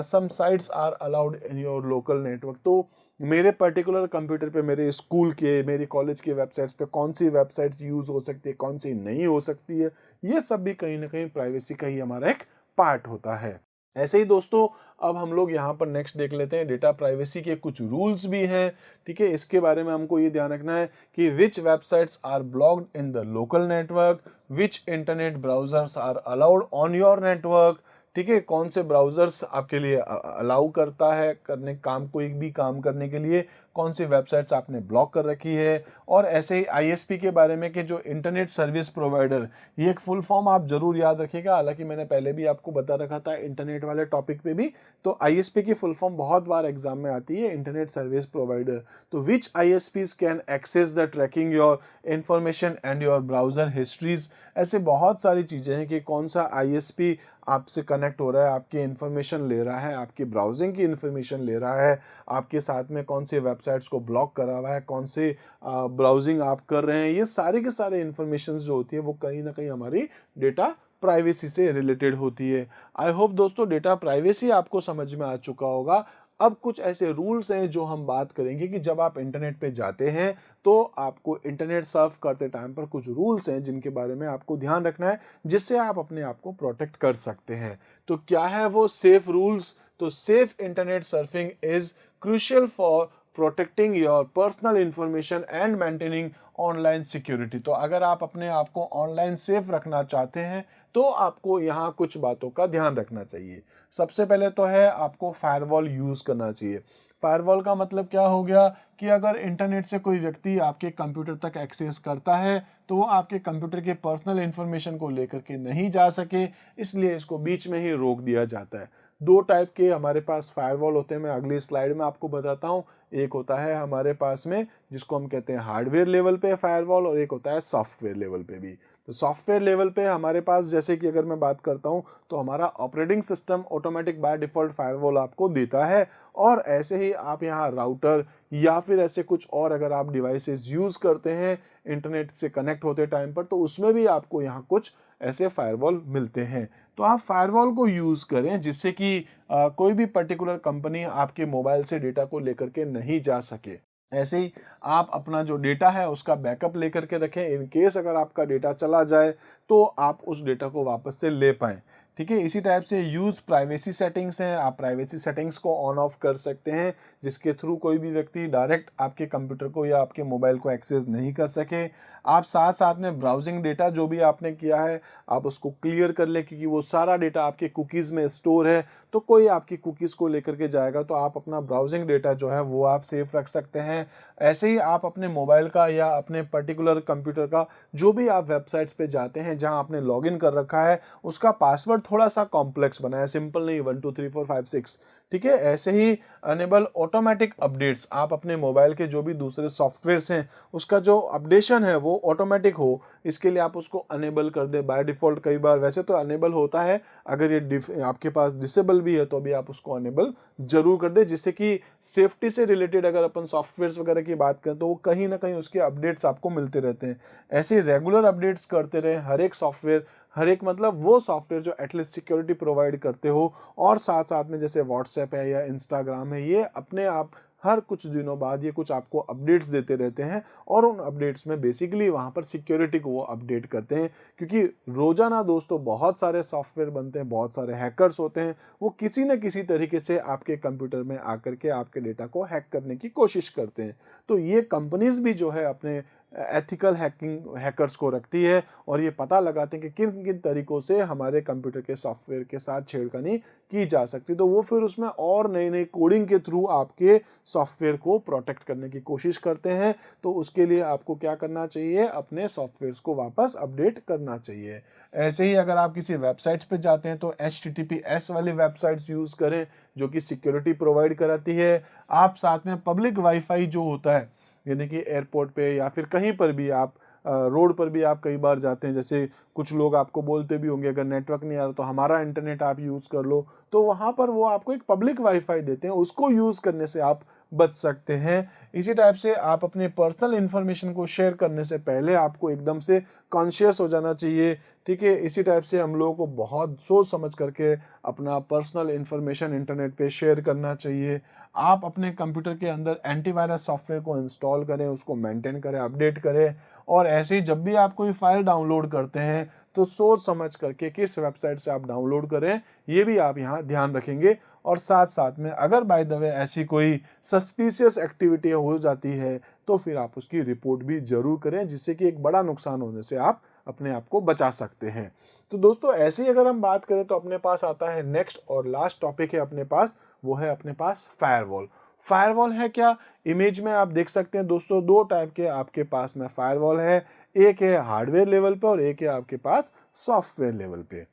some sites are allowed in your local network। तो मेरे पर्टिकुलर कंप्यूटर पे मेरे स्कूल के, मेरी कॉलेज की वेबसाइट्स पे कौन सी वेबसाइट्स यूज़ हो सकती है, कौन सी नहीं हो सकती है, ये सब भी कहीं ना कहीं प्राइवेसी का ही हमारा एक पार्ट होता है। ऐसे ही दोस्तों अब हम लोग यहाँ पर नेक्स्ट देख लेते हैं डेटा प्राइवेसी के कुछ रूल्स भी हैं, ठीक है। इसके बारे में हमको ये ध्यान रखना है कि which websites are blocked in the local network, which internet browsers are allowed on your network, ठीक है। कौन से ब्राउजर्स आपके लिए अलाउ करता है करने काम, कोई भी काम करने के लिए, कौन सी वेबसाइट्स आपने ब्लॉक कर रखी है। और ऐसे ही आईएसपी के बारे में कि जो इंटरनेट सर्विस प्रोवाइडर, ये एक फुल फॉर्म आप जरूर याद रखिएगा, हालांकि मैंने पहले भी आपको बता रखा था इंटरनेट वाले टॉपिक पे भी। तो आईएसपी की फुल फॉर्म बहुत बार एग्जाम में आती है, इंटरनेट सर्विस प्रोवाइडर। तो which ISPs can access the tracking your information and your browser histories. ऐसे बहुत सारी चीज़ें हैं कि कौन सा आईएसपी आपसे कनेक्ट हो रहा है, आपकी इन्फॉर्मेशन ले रहा है, आपकी ब्राउजिंग की इन्फॉर्मेशन ले रहा है, आपके साथ में कौन सी वेबसाइट्स को ब्लॉक करा हुआ है, कौन से ब्राउजिंग आप कर रहे हैं, ये सारे के सारे इन्फॉर्मेशन जो होती है वो कहीं ना कहीं हमारी डेटा प्राइवेसी से रिलेटेड होती है। आई होप दोस्तों डेटा प्राइवेसी आपको समझ में आ चुका होगा। अब कुछ ऐसे रूल्स हैं जो हम बात करेंगे कि जब आप इंटरनेट पे जाते हैं तो आपको इंटरनेट सर्फ करते टाइम पर कुछ रूल्स हैं जिनके बारे में आपको ध्यान रखना है, जिससे आप अपने आप को प्रोटेक्ट कर सकते हैं। तो क्या है वो सेफ रूल्स? तो safe internet surfing is crucial for protecting your personal information and maintaining online security. तो अगर आप अपने आप को ऑनलाइन सेफ रखना चाहते हैं तो आपको यहाँ कुछ बातों का ध्यान रखना चाहिए। सबसे पहले तो है आपको फायरवॉल यूज करना चाहिए। फायरवॉल का मतलब क्या हो गया कि अगर इंटरनेट से कोई व्यक्ति आपके कंप्यूटर तक एक्सेस करता है तो वो आपके कंप्यूटर के पर्सनल इंफॉर्मेशन को लेकर के नहीं जा सके, इसलिए इसको बीच में ही रोक दिया जाता है। दो टाइप के हमारे पास फायरवॉल होते हैं, मैं अगली स्लाइड में आपको बताता हूँ। एक होता है हमारे पास में जिसको हम कहते हैं हार्डवेयर लेवल पे फायरवॉल, और एक होता है सॉफ्टवेयर लेवल पे भी। तो सॉफ्टवेयर लेवल पे हमारे पास जैसे कि अगर मैं बात करता हूँ तो हमारा operating system automatic by default firewall आपको देता है, और ऐसे ही आप यहाँ राउटर या फिर ऐसे कुछ और अगर आप डिवाइसेस यूज़ करते हैं इंटरनेट से कनेक्ट होते टाइम पर, तो उसमें भी आपको यहाँ कुछ ऐसे फायरवॉल मिलते हैं। तो आप फायरवॉल को यूज़ करें जिससे कि कोई भी पर्टिकुलर कंपनी आपके मोबाइल से डेटा को लेकर के नहीं जा सके। ऐसे ही आप अपना जो डेटा है उसका बैकअप लेकर के रखें, इन केस अगर आपका डेटा चला जाए तो आप उस डेटा को वापस से ले पाएँ। ठीक है। इसी टाइप से यूज़ प्राइवेसी सेटिंग्स हैं, आप प्राइवेसी सेटिंग्स को ऑन ऑफ कर सकते हैं जिसके थ्रू कोई भी व्यक्ति डायरेक्ट आपके कंप्यूटर को या आपके मोबाइल को एक्सेस नहीं कर सके। आप साथ साथ में ब्राउजिंग डेटा जो भी आपने किया है आप उसको क्लियर कर ले, क्योंकि वो सारा डेटा आपके कुकीज़ में स्टोर है, तो कोई आपकी कुकीज़ को लेकर के जाएगा तो आप अपना ब्राउजिंग डेटा जो है वो आप सेफ रख सकते हैं। ऐसे ही आप अपने मोबाइल का या अपने पर्टिकुलर कंप्यूटर का जो भी आप वेबसाइट्स पे जाते हैं जहां आपने लॉगिन कर रखा है उसका पासवर्ड थोड़ा सा कॉम्प्लेक्स बनाया, सिंपल नहीं 1 2 3 4 5 6, ठीक है। ऐसे ही अनेबल ऑटोमेटिक अपडेट्स, आप अपने मोबाइल के जो भी दूसरे सॉफ्टवेयर्स हैं उसका जो अपडेशन है वो ऑटोमेटिक हो, इसके लिए आप उसको अनेबल कर दे। बाय डिफ़ॉल्ट कई बार वैसे तो अनेबल होता है, अगर ये आपके पास डिसेबल भी है तो भी आप उसको अनेबल जरूर कर दे, जिससे कि सेफ्टी से रिलेटेड अगर अपन सॉफ्टवेयर्स वगैरह की बात करें तो वो कहीं ना कहीं उसके अपडेट्स आपको मिलते रहते हैं। ऐसे रेगुलर अपडेट्स करते रहे हर एक सॉफ्टवेयर, हर एक मतलब वो सॉफ्टवेयर जो एटलीस्ट सिक्योरिटी प्रोवाइड करते हो, और साथ साथ में जैसे व्हाट्सएप है या इंस्टाग्राम है, ये अपने आप हर कुछ दिनों बाद ये कुछ आपको अपडेट्स देते रहते हैं और उन अपडेट्स में बेसिकली वहाँ पर सिक्योरिटी को वो अपडेट करते हैं। क्योंकि रोजाना दोस्तों बहुत सारे सॉफ्टवेयर बनते हैं, बहुत सारे हैकर्स होते हैं, वो किसी न किसी तरीके से आपके कंप्यूटर में आकर के आपके डेटा को हैक करने की कोशिश करते हैं। तो ये कंपनीज भी जो है अपने एथिकल हैकिंग हैकर्स को रखती है और ये पता लगाते हैं कि किन किन तरीकों से हमारे कंप्यूटर के सॉफ्टवेयर के साथ छेड़खानी की जा सकती है, तो वो फिर उसमें और नई नई कोडिंग के थ्रू आपके सॉफ्टवेयर को प्रोटेक्ट करने की कोशिश करते हैं। तो उसके लिए आपको क्या करना चाहिए, अपने सॉफ्टवेयर्स को वापस अपडेट करना चाहिए। ऐसे ही अगर आप किसी वेबसाइट्स पे जाते हैं तो HTTPS वाली वेबसाइट्स यूज़ करें जो कि सिक्योरिटी प्रोवाइड कराती है। आप साथ में पब्लिक वाईफाई जो होता है, यानी कि एयरपोर्ट पे या फिर कहीं पर भी आप रोड पर भी आप कई बार जाते हैं, जैसे कुछ लोग आपको बोलते भी होंगे अगर नेटवर्क नहीं आ रहा तो हमारा इंटरनेट आप यूज़ कर लो, तो वहाँ पर वो आपको एक पब्लिक वाईफाई देते हैं, उसको यूज़ करने से आप बच सकते हैं। इसी टाइप से आप अपने पर्सनल इन्फॉर्मेशन को शेयर करने से पहले आपको एकदम से कॉन्शियस हो जाना चाहिए, ठीक है। इसी टाइप से हम लोगों को बहुत सोच समझ करके अपना पर्सनल इन्फॉर्मेशन इंटरनेट पे शेयर करना चाहिए। आप अपने कंप्यूटर के अंदर एंटीवायरस सॉफ्टवेयर को इंस्टॉल करें, उसको मेंटेन करें, अपडेट करें, और ऐसे ही जब भी आप कोई फाइल डाउनलोड करते हैं तो सोच समझ करके किस वेबसाइट से आप डाउनलोड करें ये भी आप यहाँ ध्यान रखेंगे। और साथ साथ में अगर बाय द वे ऐसी कोई सस्पिशियस एक्टिविटी हो जाती है तो फिर आप उसकी रिपोर्ट भी जरूर करें, जिससे कि एक बड़ा नुकसान होने से आप अपने आप को बचा सकते हैं। तो दोस्तों ऐसे ही अगर हम बात करें तो अपने पास आता है नेक्स्ट और लास्ट टॉपिक है अपने पास, वो है अपने पास फायरवॉल। फायरवॉल है क्या, इमेज में आप देख सकते हैं दोस्तों दो टाइप के आपके पास में फायरवॉल है, एक है हार्डवेयर लेवल पे और एक है आपके पास सॉफ्टवेयर लेवल पे।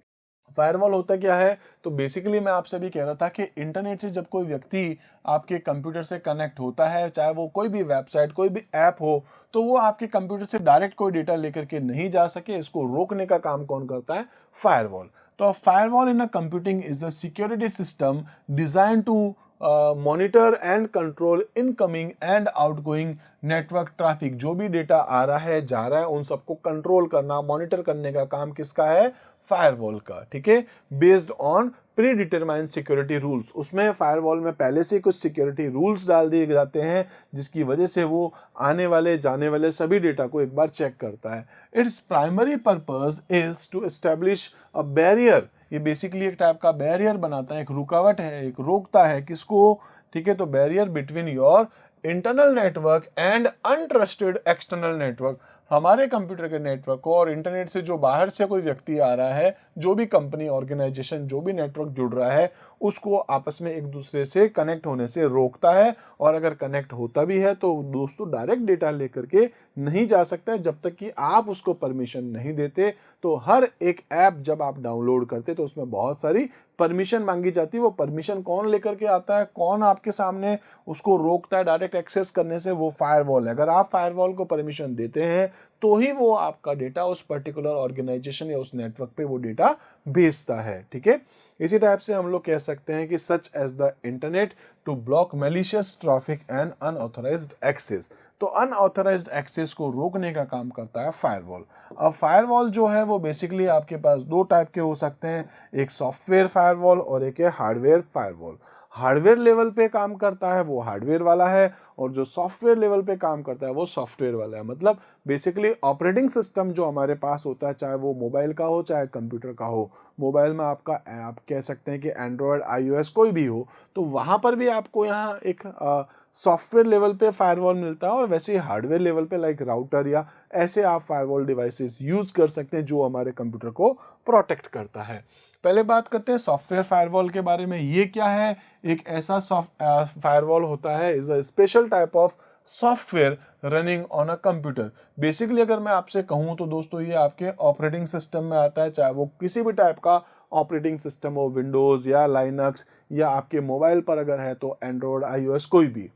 फायरवॉल होता क्या है, तो बेसिकली मैं आपसे भी कह रहा था कि इंटरनेट से जब कोई व्यक्ति आपके कंप्यूटर से कनेक्ट होता है, चाहे वो कोई भी वेबसाइट कोई भी ऐप हो, तो वो आपके कंप्यूटर से डायरेक्ट कोई डेटा लेकर के नहीं जा सके, इसको रोकने का काम कौन करता है, फायरवॉल। तो firewall in a computing is a security system design to monitor and control incoming and outgoing network traffic. जो भी डेटा आ रहा है जा रहा है उन सबको कंट्रोल करना, मॉनिटर करने का काम किसका है, फायरवॉल का, ठीक है। Based on pre determined security rules, उसमें फायरवॉल में पहले से कुछ सिक्योरिटी रूल्स डाल दिए जाते हैं जिसकी वजह से वो आने वाले जाने वाले सभी डेटा को एक बार चेक करता है। Its primary purpose is to establish a barrier, ये बेसिकली एक टाइप का बैरियर बनाता है, एक रुकावट है, एक रोकता है किसको, ठीक है। तो barrier between your internal network and untrusted external network, हमारे कंप्यूटर के नेटवर्क को और इंटरनेट से जो बाहर से कोई व्यक्ति आ रहा है, जो भी कंपनी ऑर्गेनाइजेशन जो भी नेटवर्क जुड़ रहा है उसको आपस में एक दूसरे से कनेक्ट होने से रोकता है। और अगर कनेक्ट होता भी है तो दोस्तों डायरेक्ट डेटा लेकर के नहीं जा सकता है जब तक कि आप उसको परमिशन नहीं देते। तो हर एक ऐप जब आप डाउनलोड करते तो उसमें बहुत सारी परमिशन मांगी जाती है, वो परमिशन कौन लेकर के आता है, कौन आपके सामने उसको रोकता है डायरेक्ट एक्सेस करने से, वो फायरवॉल है। अगर आप फायरवॉल को परमिशन देते हैं तो ही वो आपका डेटा उस पर्टिकुलर ऑर्गेनाइजेशन या उस नेटवर्क पे वो डेटा भेजता है, ठीक है। इसी टाइप से हम लोग कह सकते हैं कि such as the internet to block malicious traffic and unauthorized access, तो अनऑथराइज्ड एक्सेस को रोकने का काम करता है फायरवॉल। अब फायरवॉल जो है वो बेसिकली आपके पास दो टाइप के हो सकते हैं, एक सॉफ्टवेयर फायरवॉल और एक है हार्डवेयर फायरवॉल। हार्डवेयर लेवल पे काम करता है वो हार्डवेयर वाला है, और जो सॉफ्टवेयर लेवल पे काम करता है वो सॉफ्टवेयर वाला है। मतलब बेसिकली ऑपरेटिंग सिस्टम जो हमारे पास होता है, चाहे वो मोबाइल का हो चाहे कंप्यूटर का हो, मोबाइल में आपका आप कह सकते हैं कि एंड्रॉयड iOS कोई भी हो, तो वहाँ पर भी आपको यहाँ एक सॉफ्टवेयर लेवल पे फायरवॉल मिलता है, और वैसे ही हार्डवेयर लेवल पे लाइक राउटर या ऐसे आप फायरवॉल डिवाइसेस यूज़ कर सकते हैं जो हमारे कंप्यूटर को प्रोटेक्ट करता है। पहले बात करते हैं सॉफ्टवेयर फायरवॉल के बारे में। ये क्या है? एक ऐसा फायरवॉल होता है, is a special type of software running on a computer. Basically अगर मैं आपसे कहूँ तो दोस्तों ये आपके ऑपरेटिंग सिस्टम में आता है, चाहे वो किसी भी टाइप का ऑपरेटिंग सिस्टम हो, विंडोज़ या लाइनक्स, या आपके मोबाइल पर अगर है तो एंड्रॉयड iOS कोई भी।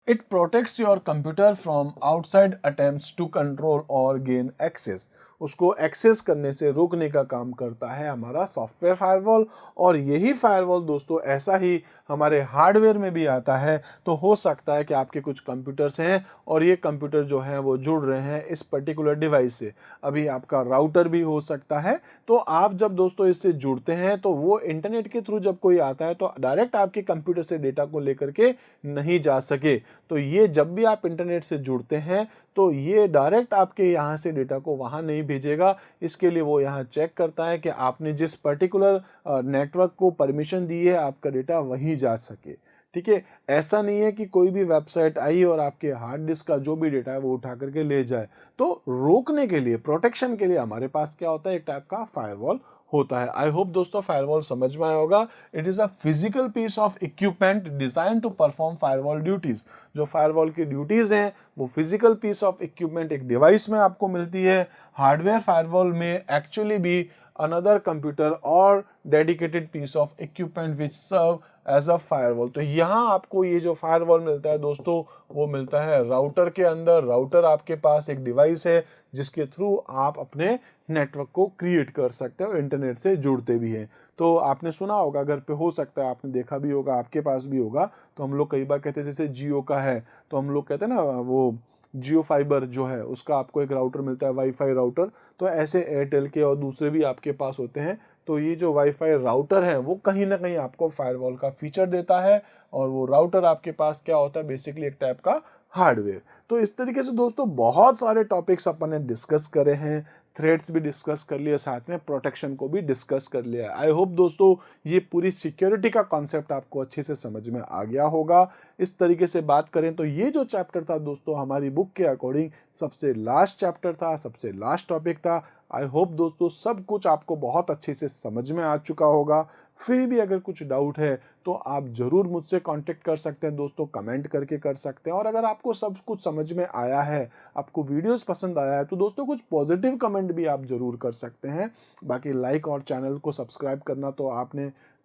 It protects your computer from outside attempts to control or gain access। उसको एक्सेस करने से रोकने का काम करता है हमारा सॉफ्टवेयर फायरवॉल। और यही फायरवॉल दोस्तों ऐसा ही हमारे हार्डवेयर में भी आता है। तो हो सकता है कि आपके कुछ कंप्यूटर्स हैं और ये कंप्यूटर जो हैं वो जुड़ रहे हैं इस पर्टिकुलर डिवाइस से। अभी आपका राउटर भी हो सकता है। तो आप जब दोस्तों इससे जुड़ते हैं तो वो इंटरनेट के थ्रू जब कोई आता है तो डायरेक्ट आपके कंप्यूटर से डेटा को लेकर के नहीं जा सके। तो ये जब भी आप इंटरनेट से जुड़ते हैं तो ये डायरेक्ट आपके यहाँ से डेटा को वहाँ नहीं भेजेगा। इसके लिए वो यहाँ चेक करता है कि आपने जिस पर्टिकुलर नेटवर्क को परमिशन दी है आपका डेटा वहीं जा सके। ठीक है, ऐसा नहीं है कि कोई भी वेबसाइट आई और आपके हार्ड डिस्क का जो भी डेटा है वो उठा करके ले जाए। तो रोकने के लिए, प्रोटेक्शन के लिए हमारे पास क्या होता है? एक टाइप का फायरवॉल होता है। आई होप दोस्तों फायरवॉल समझ में आया होगा। It is a physical piece of equipment design to perform firewall duties. जो फायरवॉल की ड्यूटीज हैं वो फिजिकल पीस ऑफ इक्विपमेंट एक डिवाइस में आपको मिलती है। हार्डवेयर फायरवॉल में एक्चुअली भी अनदर कंप्यूटर और dedicated piece of equipment which serve as a firewall. तो यहाँ आपको ये जो फायरवॉल मिलता है दोस्तों वो मिलता है राउटर के अंदर। राउटर आपके पास एक डिवाइस है जिसके थ्रू आप अपने नेटवर्क को क्रिएट कर सकते हो, इंटरनेट से जुड़ते भी हैं। तो आपने सुना होगा, घर पे हो सकता है आपने देखा भी होगा, आपके पास भी होगा। तो हम लोग कई बार कहते हैं जैसे जियो का है तो हम लोग कहते हैं ना वो जियो फाइबर जो है उसका आपको एक राउटर मिलता है, वाईफाई राउटर। तो ऐसे एयरटेल के और दूसरे भी आपके पास होते हैं। तो ये जो वाईफाई राउटर है वो कहीं ना कहीं आपको फायरवॉल का फीचर देता है। और वो राउटर आपके पास क्या होता है? बेसिकली एक टाइप का हार्डवेयर। तो इस तरीके से दोस्तों बहुत सारे टॉपिक्स अपन ने डिस्कस करे हैं। थ्रेड्स भी डिस्कस कर लिया, साथ में प्रोटेक्शन को भी डिस्कस कर लिया। आई होप दोस्तों ये पूरी सिक्योरिटी का कॉन्सेप्ट आपको अच्छे से समझ में आ गया होगा। इस तरीके से बात करें तो ये जो चैप्टर था दोस्तों हमारी बुक के अकॉर्डिंग सबसे लास्ट चैप्टर था, सबसे लास्ट टॉपिक था। आई होप दोस्तों सब कुछ आपको बहुत अच्छे से समझ में आ चुका होगा। फिर भी अगर कुछ डाउट है तो आप ज़रूर मुझसे कांटेक्ट कर सकते हैं दोस्तों, कमेंट करके कर सकते हैं। और अगर आपको सब कुछ समझ में आया है, आपको वीडियोस पसंद आया है, तो दोस्तों कुछ पॉजिटिव कमेंट भी आप ज़रूर कर सकते हैं। बाकी लाइक और चैनल को सब्सक्राइब करना तो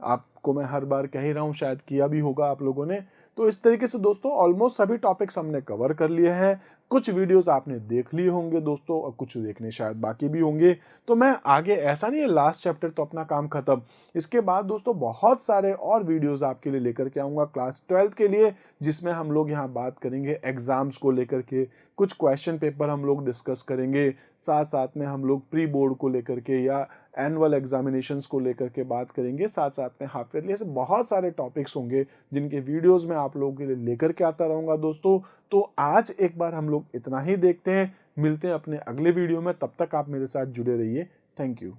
आपको मैं हर बार कह ही रहा हूँ, शायद किया भी होगा आप लोगों ने। तो इस तरीके से दोस्तों ऑलमोस्ट सभी टॉपिक्स हमने कवर कर लिए हैं। कुछ वीडियोस आपने देख लिए होंगे दोस्तों और कुछ देखने शायद बाकी भी होंगे। तो मैं आगे, ऐसा नहीं है लास्ट चैप्टर तो अपना काम खत्म, इसके बाद दोस्तों बहुत सारे और वीडियोस आपके लिए लेकर के आऊँगा क्लास 12th के लिए, जिसमें हम लोग यहाँ बात करेंगे एग्जाम्स को लेकर के, कुछ क्वेश्चन पेपर हम लोग डिस्कस करेंगे। साथ साथ में हम लोग प्री बोर्ड को लेकर के या एनुअल एग्जामिनेशंस को लेकर के बात करेंगे। साथ साथ में हाफ ईयरली, ऐसे बहुत सारे टॉपिक्स होंगे जिनके वीडियोस मैं आप लोगों के लिए लेकर के आता रहूँगा दोस्तों। तो आज एक बार हम लोग इतना ही देखते हैं, मिलते हैं अपने अगले वीडियो में। तब तक आप मेरे साथ जुड़े रहिए। Thank you.